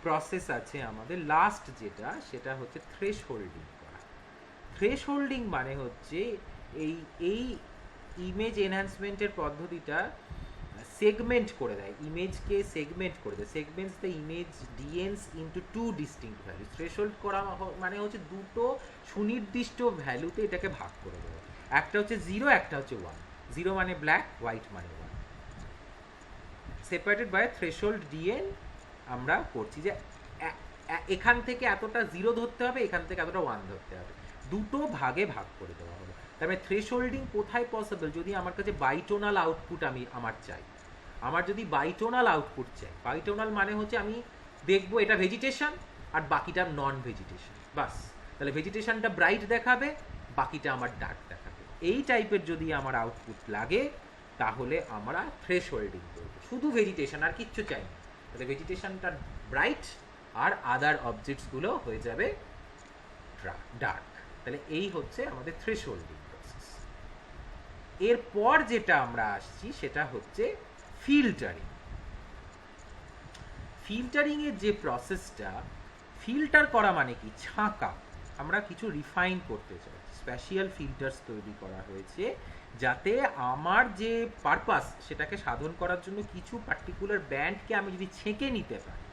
প্রসেস আছে আমাদের, লাস্ট যেটা, সেটা হচ্ছে থ্রেশহোল্ডিং করা। থ্রেশহোল্ডিং মানে হচ্ছে এই ইমেজ এনহ্যান্সমেন্টের পদ্ধতিটা সেগমেন্ট করে দেয়, ইমেজকে সেগমেন্ট করে দেয়, segments the image DNs into two distinct value. Threshold করা মানে হচ্ছে দুটো সুনির্দিষ্ট ভ্যালুতে এটাকে ভাগ করে দেওয়া। একটা হচ্ছে 0, একটা হচ্ছে 1। 0 মানে ব্ল্যাক, হোয়াইট মানে 1। সেপারেটেড বাই থ্রেশহোল্ড ডিএন আমরা করছি যে এখান থেকে এতটা 0 ধরতে হবে, এখান থেকে এতটা 1 ধরতে হবে, দুটো ভাগে ভাগ করে দেওয়া হলো। তার মানে থ্রেশহোল্ডিং কোথায় পসিবল? যদি আমার কাছে বাইটোনাল আউটপুট আমার চাই, আমার যদি বাইটোনাল আউটপুট চাই, বাইটোনাল মানে হচ্ছে আমি দেখবো এটা ভেজিটেশন আর বাকিটা নন ভেজিটেশন, বাস। তাহলে ভেজিটেশনটা ব্রাইট দেখাবে, বাকিটা আমার ডার্ক দেখাবে। এই টাইপের যদি আমার আউটপুট লাগে, তাহলে আমরা থ্রেশহোল্ডিং করবো। শুধু ভেজিটেশন, আর কিচ্ছু চাই না। তাহলে ভেজিটেশনটা ব্রাইট আর আদার অবজেক্টসগুলো হয়ে যাবে ডার্ক। তাহলে এই হচ্ছে আমাদের থ্রেশহোল্ডিং প্রসেস। এরপর যেটা আমরা আসছি সেটা হচ্ছে ফিল্টারিং। ফিল্টারিং এর যে প্রসেসটা, ফিল্টার করা মানে কি? ছাঁকা। আমরা কিছু রিফাইন করতে চাই, স্পেশাল ফিল্টার্স তৈরি করা হয়েছে যাতে আমার যে পারপাস সেটাকে সাধন করার জন্য কিছু পার্টিকুলার ব্যান্ডকে আমি যদি ছেঁকে নিতে পারি,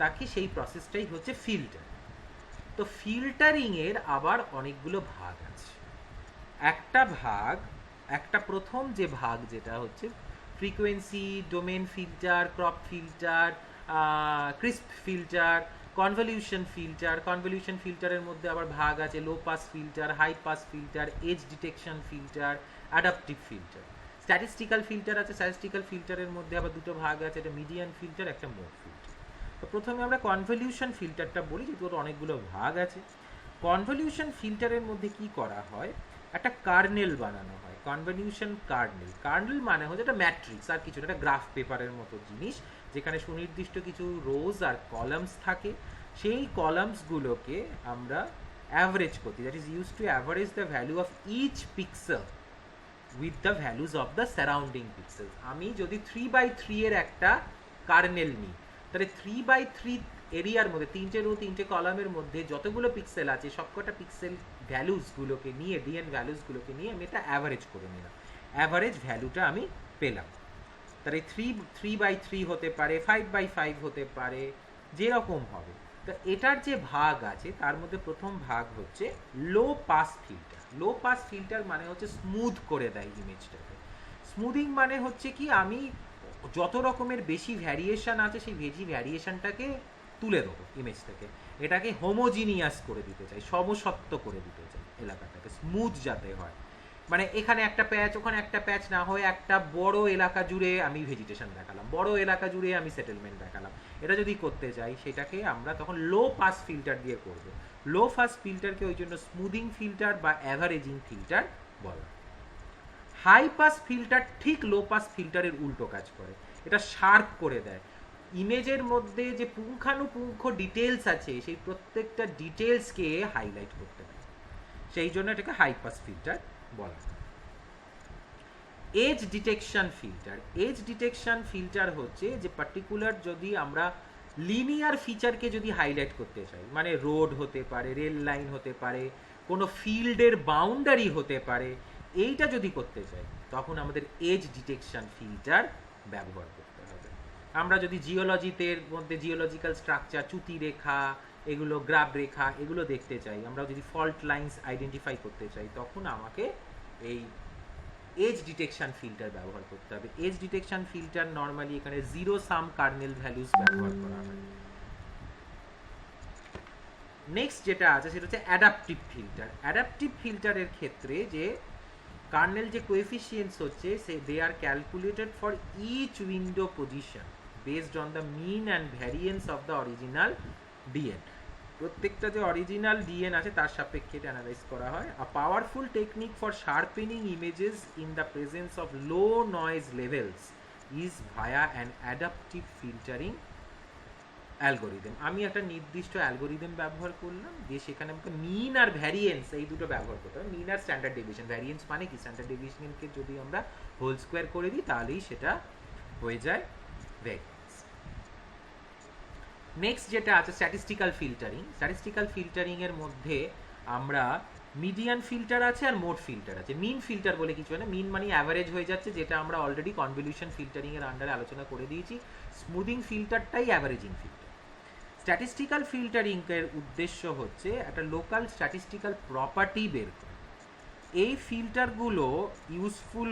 তাকে সেই প্রসেসটাই হচ্ছে ফিল্টার। তো ফিল্টারিং এর আবার অনেকগুলো ভাগ আছে। একটা প্রথম যে ভাগ যেটা হচ্ছে frequency domain filter, crop filter, crisp filter, convolution filter. Convolution ফিল্টারের মধ্যে আবার ভাগ আছে low pass filter, high pass filter, edge detection filter, adaptive filter. Statistical filter আছে, স্ট্যাটিস্টিক্যাল ফিল্টারের মধ্যে আবার দুটো ভাগ আছে, একটা মিডিয়ান ফিল্টার, একটা মোড ফিল্টার। তো প্রথমে আমরা কনভলিউশন ফিল্টারটা বলি, যেহেতু ওর অনেকগুলো ভাগ আছে। কনভলিউশন ফিল্টারের মধ্যে কি করা হয়, একটা কার্নেল বানানো হয়, কনভলিউশন কার্নেল। কার্নেল মানে হচ্ছে একটা ম্যাট্রিক্স, আর কিছু একটা গ্রাফ পেপারের মতো জিনিস, যেখানে সুনির্দিষ্ট কিছু রোজ আর কলামস থাকে। সেই কলামসগুলোকে আমরা অ্যাভারেজ করতে, that is use to average the value of each pixel with the values of the surrounding pixel. আমি যদি 3x3 এর একটা কার্নেল নিই, তাহলে 3x3 এরিয়ার মধ্যে 3টে রো 3টে কলামের মধ্যে যতগুলো পিক্সেল আছে সবকটা পিক্সেল ভ্যালুসগুলোকে নিয়ে, ডিএন ভ্যালুসগুলোকে নিয়ে আমি এটা অ্যাভারেজ করে নিলাম, অ্যাভারেজ ভ্যালুটা আমি পেলাম। তাহলে 3x3 হতে পারে, 5x5 হতে পারে, যেরকম হবে। তো এটার যে ভাগ আছে তার মধ্যে প্রথম ভাগ হচ্ছে লো পাস ফিল্টার। লো পাস ফিল্টার মানে হচ্ছে স্মুথ করে দেয় ইমেজটাকে। স্মুদিং মানে হচ্ছে কি, আমি যত রকমের বেশি ভ্যারিয়েশন আছে সেই ভ্যারিয়েশনটাকে তুলে দেবো ইমেজ থেকে, এটাকে হোমোজিনিয়াস করে দিতে চাই, সমসত্ব করে দিতে চাই এলাকাটাকে, স্মুথ যাতে হয়। মানে এখানে একটা প্যাচ, ওখানে একটা প্যাচ না হয়ে একটা বড় এলাকা জুড়ে আমি ভেজিটেশন দেখালাম, বড় এলাকা জুড়ে আমি সেটেলমেন্ট দেখালাম। এটা যদি করতে চাই সেটাকে আমরা তখন লো পাস ফিল্টার দিয়ে করব। লো পাস ফিল্টারকে ওই জন্য স্মুদিং ফিল্টার বা অ্যাভারেজিং ফিল্টার বলা। হাই পাস ফিল্টার ঠিক লো পাস ফিল্টারের উল্টো কাজ করে, এটা শার্প করে দেয়। ইমেজের মধ্যে যে পুঙ্খানুপুঙ্খ ডিটেলস আছে সেই প্রত্যেকটা ডিটেলসকে হাইলাইট করতে পারে, সেই জন্য এটাকে হাই পাস ফিল্টার বলা। Age detection filter. Edge detection filter হচ্ছে যে পার্টিকুলার যদি আমরা লিনিয়ার ফিচারকে যদি হাইলাইট করতে চাই, মানে রোড হতে পারে, রেল লাইন হতে পারে, কোনো ফিল্ডের বাউন্ডারি হতে পারে, এইটা যদি করতে চাই তখন আমাদের এজ ডিটেকশন ফিল্টার ব্যবহার করতে হবে। আমরা যদি জিওলজিতে মধ্যে জিওলজিক্যাল স্ট্রাকচার, চ্যুতি রেখা, এগুলো গ্রাব রেখা, এগুলো দেখতে চাই, আমরা যদি ফল্ট লাইন্স আইডেন্টিফাই করতে চাই, তখন আমাকে এই এজ ডিটেকশন ফিল্টার ব্যবহার করতে হবে। এজ ডিটেকশন ফিল্টার নর্মালি এখানে জিরো সাম কার্নেল ভ্যালুস ব্যবহার করা হয়। নেক্সট যেটা আছে সেটা হচ্ছে অ্যাডাপটিভ ফিল্টার। অ্যাডাপটিভ ফিল্টারের ক্ষেত্রে যে কার্নেল যে কোএফিসিয়েন্টস হচ্ছে they are calculated for each window position based on the mean and variance of the original DN. প্রত্যেকটা যে অরিজিনাল ডিএন আছে তার সাপেক্ষে এটা অ্যানালাইজ করা হয়। আ powerful technique for sharpening images in the presence of low noise levels is via an adaptive filtering algorithm, আমি একটা নির্দিষ্ট অ্যালগোরিদম ব্যবহার করলাম, দিয়ে সেখানে আমাকে মিন আর ভ্যারিয়েন্স এই দুটো ব্যবহার করতে হবে। মিন আর স্ট্যান্ডার্ড ডেভিয়েশন, ভ্যারিয়েন্স মানে কি, স্ট্যান্ডার্ড ডেভিয়েশনকে যদি আমরা হোল স্কোয়ার করে দিই তাহলেই সেটা হয়ে যায় ভ্যারিয়েন্স। নেক্সট যেটা আছে স্ট্যাটিস্টিক্যাল ফিল্টারিং। স্ট্যাটিস্টিক্যাল ফিল্টারিং এর মধ্যে আমরা মিডিয়ান ফিল্টার আছে আর মোড ফিল্টার আছে। মিন ফিল্টার বলে কিছু না, মিন মানে অ্যাভারেজ হয়ে যাচ্ছে, যেটা আমরা অলরেডি কনভলিউশন ফিল্টারিং এর আন্ডারে আলোচনা করে দিয়েছি। স্মুদিং ফিল্টারটাই অ্যাভারেজিং ফিল্টার। স্ট্যাটিস্টিক্যাল ফিল্টারিং এর উদ্দেশ্য হচ্ছে একটা লোকাল স্ট্যাটিস্টিক্যাল প্রপার্টি বের করা। এই ফিল্টারগুলো ইউজফুল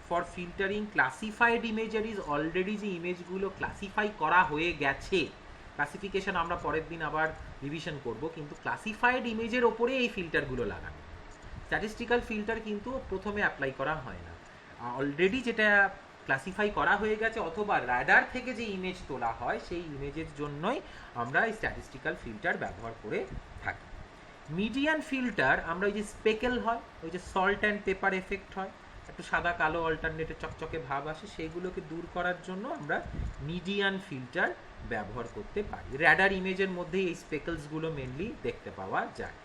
ফর ফিল্টারিং ক্লাসিফাইড ইমেজের ইজ অলরেডি, যে ইমেজগুলো ক্লাসিফাই করা হয়ে গেছে, ক্লাসিফিকেশন আমরা পরের দিন আবার রিভিশন করব, কিন্তু ক্লাসিফাইড ইমেজের ওপরে এই ফিল্টারগুলো লাগানো। স্ট্যাটিস্টিক্যাল ফিল্টার কিন্তু প্রথমে অ্যাপ্লাই করা হয় না, অলরেডি যেটা ক্লাসিফাই করা হয়ে গেছে অথবা রাডার থেকে যে ইমেজ তোলা হয় সেই ইমেজের জন্যই আমরা এই স্ট্যাটিস্টিক্যাল ফিল্টার ব্যবহার করে থাকি। মিডিয়ান ফিল্টার আমরা ওই যে স্পেকেল হয়, ওই যে সল্ট অ্যান্ড পেপার এফেক্ট হয়, একটু সাদা কালো অল্টারনেটে চকচকে ভাব আসে, সেইগুলোকে দূর করার জন্য আমরা মিডিয়ান ফিল্টার ব্যবহার করতে পারি। র্যাডার ইমেজের মধ্যে এই স্পেকলসগুলো মেনলি দেখতে পাওয়া যায়।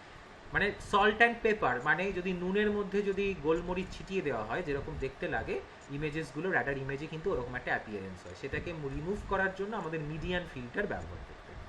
মানে সল্ট অ্যান্ড পেপার মানে যদি নুনের মধ্যে যদি গোলমরিচ ছিটিয়ে দেওয়া হয় যেরকম দেখতে লাগে, ইমেজেসগুলো র্যাডার ইমেজে কিন্তু ওরকম একটা অ্যাপিয়ারেন্স হয়। সেটাকে রিমুভ করার জন্য আমাদের মিডিয়ান ফিল্টার ব্যবহার করতে হয়।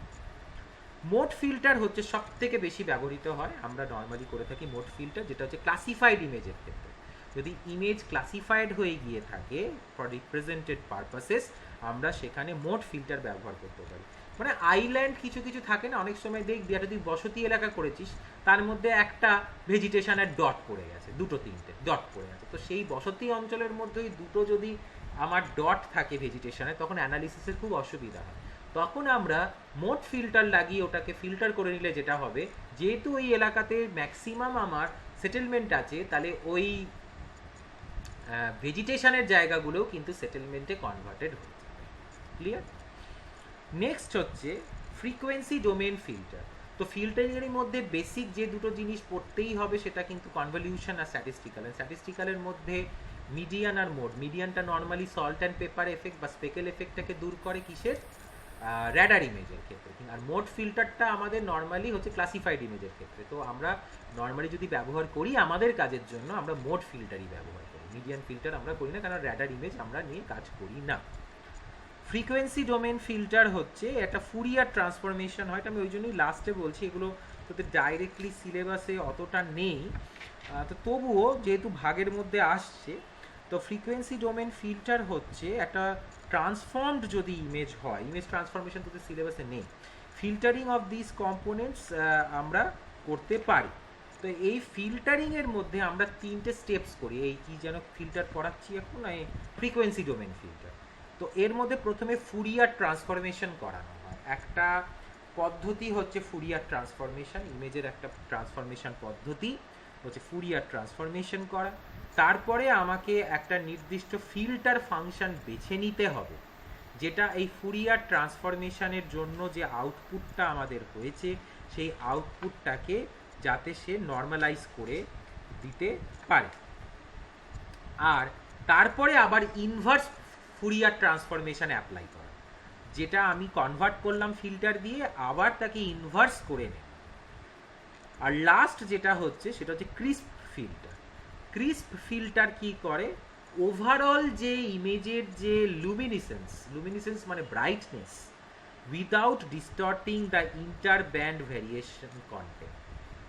মোড ফিল্টার হচ্ছে সব থেকে বেশি ব্যবহৃত হয়, আমরা নর্মালি করে থাকি মোড ফিল্টার, যেটা হচ্ছে ক্লাসিফাইড ইমেজের ক্ষেত্রে। যদি ইমেজ ক্লাসিফাইড হয়ে গিয়ে থাকে ফর রিপ্রেজেন্টেড পারপাসেস, আমরা সেখানে মোড ফিল্টার ব্যবহার করতে পারি। মানে আইল্যান্ড কিছু কিছু থাকে না, অনেক সময় দেখবি একটা তুই বসতি এলাকা করেছিস, তার মধ্যে একটা ভেজিটেশনের ডট পড়ে গেছে, দুটো তিনটে ডট পড়ে গেছে, তো সেই বসতি অঞ্চলের মধ্যে দুটো যদি আমার ডট থাকে ভেজিটেশনে, তখন অ্যানালিসিসের খুব অসুবিধা হয়। তখন আমরা মোড ফিল্টার লাগিয়ে ওটাকে ফিল্টার করে নিলে যেটা হবে, যেহেতু ওই এলাকাতে ম্যাক্সিমাম আমার সেটেলমেন্ট আছে, তাহলে ওই ভেজিটেশনের জায়গাগুলোও কিন্তু সেটেলমেন্টে কনভার্টেড হয়ে যাবে। ক্লিয়ার? নেক্সট হচ্ছে ফ্রিকোয়েন্সি ডোমেন ফিল্টার। তো ফিল্টারিংয়ের মধ্যে বেসিক যে দুটো জিনিস পড়তেই হবে সেটা কিন্তু কনভলিউশন আর স্ট্যাটিস্টিক্যাল। স্ট্যাটিস্টিক্যালের মধ্যে মিডিয়ান আর মোড। মিডিয়ানটা normally salt and pepper effect বা স্পেকেল এফেক্টটাকে দূর করে কিসের, র্যাডার ইমেজের ক্ষেত্রে, আর মোড ফিল্টারটা আমাদের নর্মালি হচ্ছে ক্লাসিফাইড ইমেজের ক্ষেত্রে। তো আমরা নর্মালি যদি ব্যবহার করি আমাদের কাজের জন্য, আমরা মোড ফিল্টারই ব্যবহার করি, মিডিয়ান ফিল্টার আমরা করি না, কারণ র্যাডার ইমেজ আমরা নিয়ে কাজ করি না। ফ্রিকোয়েন্সি ডোমেন ফিল্টার হচ্ছে একটা ফুরিয়ার ট্রান্সফরমেশন হয়, আমি ওই জন্যই লাস্টে বলছি, এগুলো তোদের ডাইরেক্টলি সিলেবাসে অতটা নেই, তো তবুও যেহেতু ভাগের মধ্যে আসছে, তো ফ্রিকোয়েন্সি ডোমেন ফিল্টার হচ্ছে একটা ট্রান্সফর্মড যদি ইমেজ হয়, ইমেজ ট্রান্সফরমেশন তোদের সিলেবাসে নেই, ফিল্টারিং অফ দিস কম্পোনেন্টস আমরা করতে পারি। তো এই ফিল্টারিংয়ের মধ্যে আমরা তিনটে স্টেপস করি, এই কি যেন ফিল্টার পড়াচ্ছি এখন, এই ফ্রিকোয়েন্সি ডোমেন ফিল্টার। তো এর মধ্যে প্রথমে ফুরিয়ার ট্রান্সফরমেশন করানো হয়, একটা পদ্ধতি হচ্ছে ফুরিয়ার ট্রান্সফরমেশন, ইমেজের একটা ট্রান্সফরমেশন পদ্ধতি হচ্ছে ফুরিয়ার ট্রান্সফরমেশন করা। তারপরে আমাকে একটা নির্দিষ্ট ফিল্টার ফাংশন বেছে নিতে হবে, যেটা এই ফুরিয়ার ট্রান্সফরমেশনের জন্য যে আউটপুটটা আমাদের হয়েছে সেই আউটপুটটাকে যাতে সে নর্মালাইজ করে দিতে পারে। আর তারপরে আবার ইনভার্স ফুরিয়ার ট্রান্সফরমেশন অ্যাপ্লাই করা, যেটা আমি কনভার্ট করলাম ফিল্টার দিয়ে, আবার তাকে ইনভার্স করে নেব। আর লাস্ট যেটা হচ্ছে সেটা হচ্ছে ক্রিস্প ফিল্টার। ক্রিস্প ফিল্টার কি করে, ওভারঅল যে ইমেজের যে লুমিনিসেন্স মানে brightness, without distorting the inter band variation content.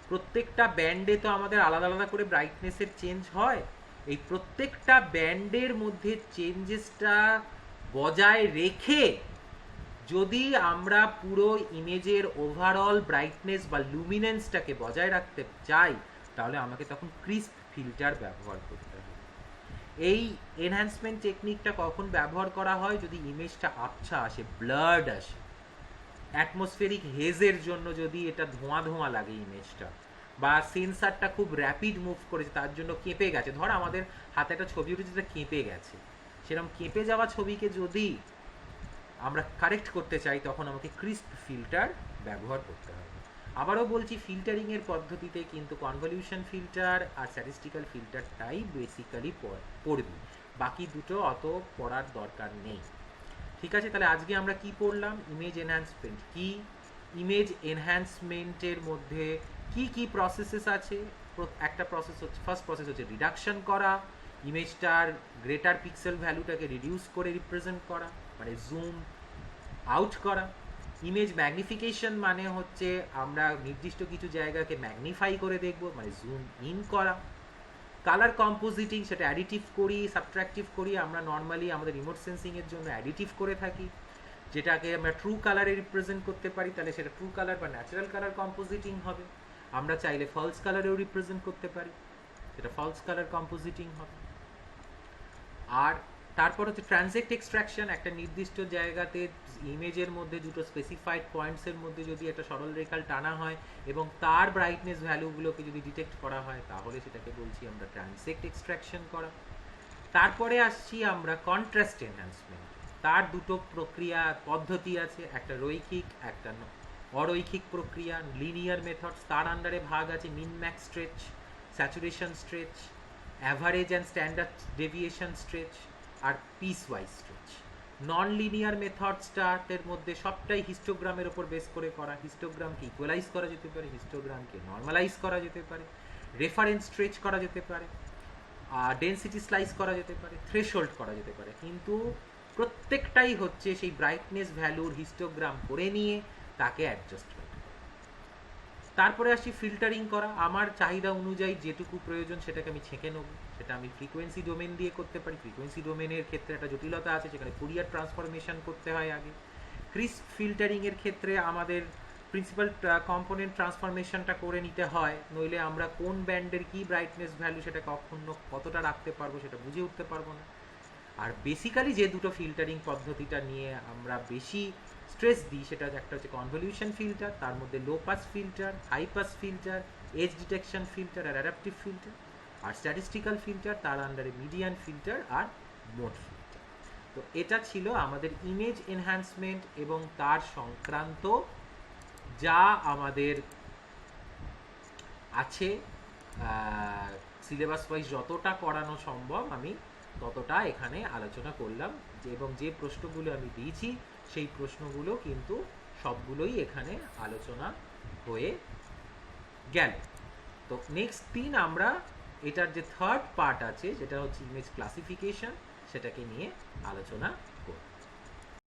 প্রত্যেকটা ব্যান্ডে তো আমাদের আলাদা আলাদা করে ব্রাইটনেসের চেঞ্জ হয়, এই প্রত্যেকটা ব্যান্ডের মধ্যে চেঞ্জেসটা বজায় রেখে যদি আমরা পুরো ইমেজের ওভারঅল ব্রাইটনেস বা লুমিনেন্সটাকে বজায় রাখতে চাই, তাহলে আমাকে তখন ক্রিস্প ফিল্টার ব্যবহার করতে হবে। এই এনহ্যান্সমেন্ট টেকনিকটা কখন ব্যবহার করা হয়, যদি ইমেজটা আবছা আসে, ব্লার্ড আসে, অ্যাটমসফেরিক হেজের জন্য যদি এটা ধোঁয়া ধোঁয়া লাগে ইমেজটা, বা সেন্সারটা খুব র্যাপিড মুভ করেছে তার জন্য কেঁপে গেছে, ধর আমাদের হাতে একটা ছবি উঠেছে যেটা কেঁপে গেছে, সেরকম কেঁপে যাওয়া ছবিকে যদি আমরা কারেক্ট করতে চাই তখন আমাকে ক্রিস্প ফিল্টার ব্যবহার করতে হবে। আবারও বলছি, ফিল্টারিংয়ের পদ্ধতিতে কিন্তু কনভলিউশন ফিল্টার আর স্ট্যাটিস্টিক্যাল ফিল্টারটাই বেসিক্যালি পড়বি, বাকি দুটো অত পড়ার দরকার নেই। ঠিক আছে, তাহলে আজকে আমরা কি পড়লাম? ইমেজ এনহ্যান্সমেন্ট কি, ইমেজ এনহ্যান্সমেন্টের মধ্যে কি কি প্রসেসেস আছে। একটা প্রসেস হচ্ছে, ফার্স্ট প্রসেস হচ্ছে রিডাকশন করা, ইমেজটার গ্রেটার পিক্সেল ভ্যালুটাকে রিডিউস করে রিপ্রেজেন্ট করা, মানে জুম আউট করা। ইমেজ ম্যাগনিফিকেশন মানে হচ্ছে আমরা নির্দিষ্ট কিছু জায়গাকে ম্যাগনিফাই করে দেখব, মানে জুম ইন করা। কালার কম্পোজিটিং, সেটা অ্যাডিটিভ করি, সাবট্রাকটিভ করি। আমরা নর্মালি আমাদের রিমোট সেন্সিংয়ের জন্য অ্যাডিটিভ করে থাকি, যেটাকে আমরা ট্রু কালারে রিপ্রেজেন্ট করতে পারি, তাহলে সেটা ট্রু কালার বা ন্যাচারাল কালার কম্পোজিটিং হবে। আমরা চাইলে ফলস কালারেও রিপ্রেজেন্ট করতে পারি, সেটা ফলস কালার কম্পোজিটিং হবে। আর তারপর হচ্ছে ট্রানজেক্ট এক্সট্রাকশন, একটা নির্দিষ্ট জায়গাতে ইমেজের মধ্যে দুটো স্পেসিফাইড পয়েন্টসের মধ্যে যদি একটা সরল রেখাল টানা হয় এবং তার ব্রাইটনেস ভ্যালুগুলোকে যদি ডিটেক্ট করা হয়, তাহলে সেটাকে বলছি আমরা ট্রানজেক্ট এক্সট্রাকশন করা। তারপরে আসছি আমরা কন্ট্রাস্ট এনহ্যান্সমেন্ট। তার দুটো প্রক্রিয়া পদ্ধতি আছে, একটা রৈখিক, একটা অরৈখিক প্রক্রিয়া, লিনিয়ার মেথডস। তার আন্ডারে ভাগ আছে min max stretch, saturation stretch, average and standard deviation stretch, আর piecewise stretch. Non linear মেথডসটার মধ্যে সবটাই হিস্টোগ্রামের ওপর বেস করে করা। হিস্টোগ্রামকে ইকুয়ালাইজ করা যেতে পারে, হিস্টোগ্রামকে নর্মালাইজ করা যেতে পারে, রেফারেন্স স্ট্রেচ করা যেতে পারে, ডেন্সিটি স্লাইস করা যেতে পারে, থ্রেশহোল্ড করা যেতে পারে, কিন্তু প্রত্যেকটাই হচ্ছে সেই ব্রাইটনেস ভ্যালুর হিস্টোগ্রাম করে নিয়ে তাকে অ্যাডজাস্ট করা। তারপরে আসি ফিল্টারিং করা। আমার চাহিদা অনুযায়ী যেটুকু প্রয়োজন সেটাকে আমি ছেঁকে নেব, সেটা আমি ফ্রিকোয়েন্সি ডোমেন দিয়ে করতে পারি। ফ্রিকোয়েন্সি ডোমেনের ক্ষেত্রে একটা জটিলতা আছে, সেখানে ফুরিয়ার ট্রান্সফরমেশন করতে হয় আগে। ক্রিস্প ফিল্টারিংয়ের ক্ষেত্রে আমাদের প্রিন্সিপাল কম্পোনেন্ট ট্রান্সফরমেশনটা করে নিতে হয়, নইলে আমরা কোন ব্যান্ডের কি ব্রাইটনেস ভ্যালু সেটা কতটা রাখতে পারবো সেটা বুঝে উঠতে পারবো না। আর বেসিক্যালি যে দুটো ফিল্টারিং পদ্ধতিটা নিয়ে আমরা বেশি স্ট্রেস দিই, সেটা একটা হচ্ছে কনভলিউশন ফিল্টার, তার মধ্যে low pass filter, high pass filter, edge detection filter আর অ্যাডাপটিভ ফিল্টার। আর স্ট্যাটিস্টিক্যাল ফিল্টার, তার আন্ডারে মিডিয়ান ফিল্টার আর মোড ফিল্টার। তো এটা ছিল আমাদের ইমেজ এনহ্যান্সমেন্ট এবং তার সংক্রান্ত যা আমাদের আছে সিলেবাস ওয়াইজ যতটা করানো সম্ভব আমি ততটা এখানে আলোচনা করলাম। এবং যে প্রশ্নগুলো আমি দিয়েছি সেই প্রশ্নগুলো কিন্তু সবগুলোই এখানে আলোচনা হয়ে গেল। তো নেক্সট দিন আমরা এটার যে থার্ড পার্ট আছে, যেটা হচ্ছে ইমেজ ক্লাসিফিকেশন, সেটাকে নিয়ে আলোচনা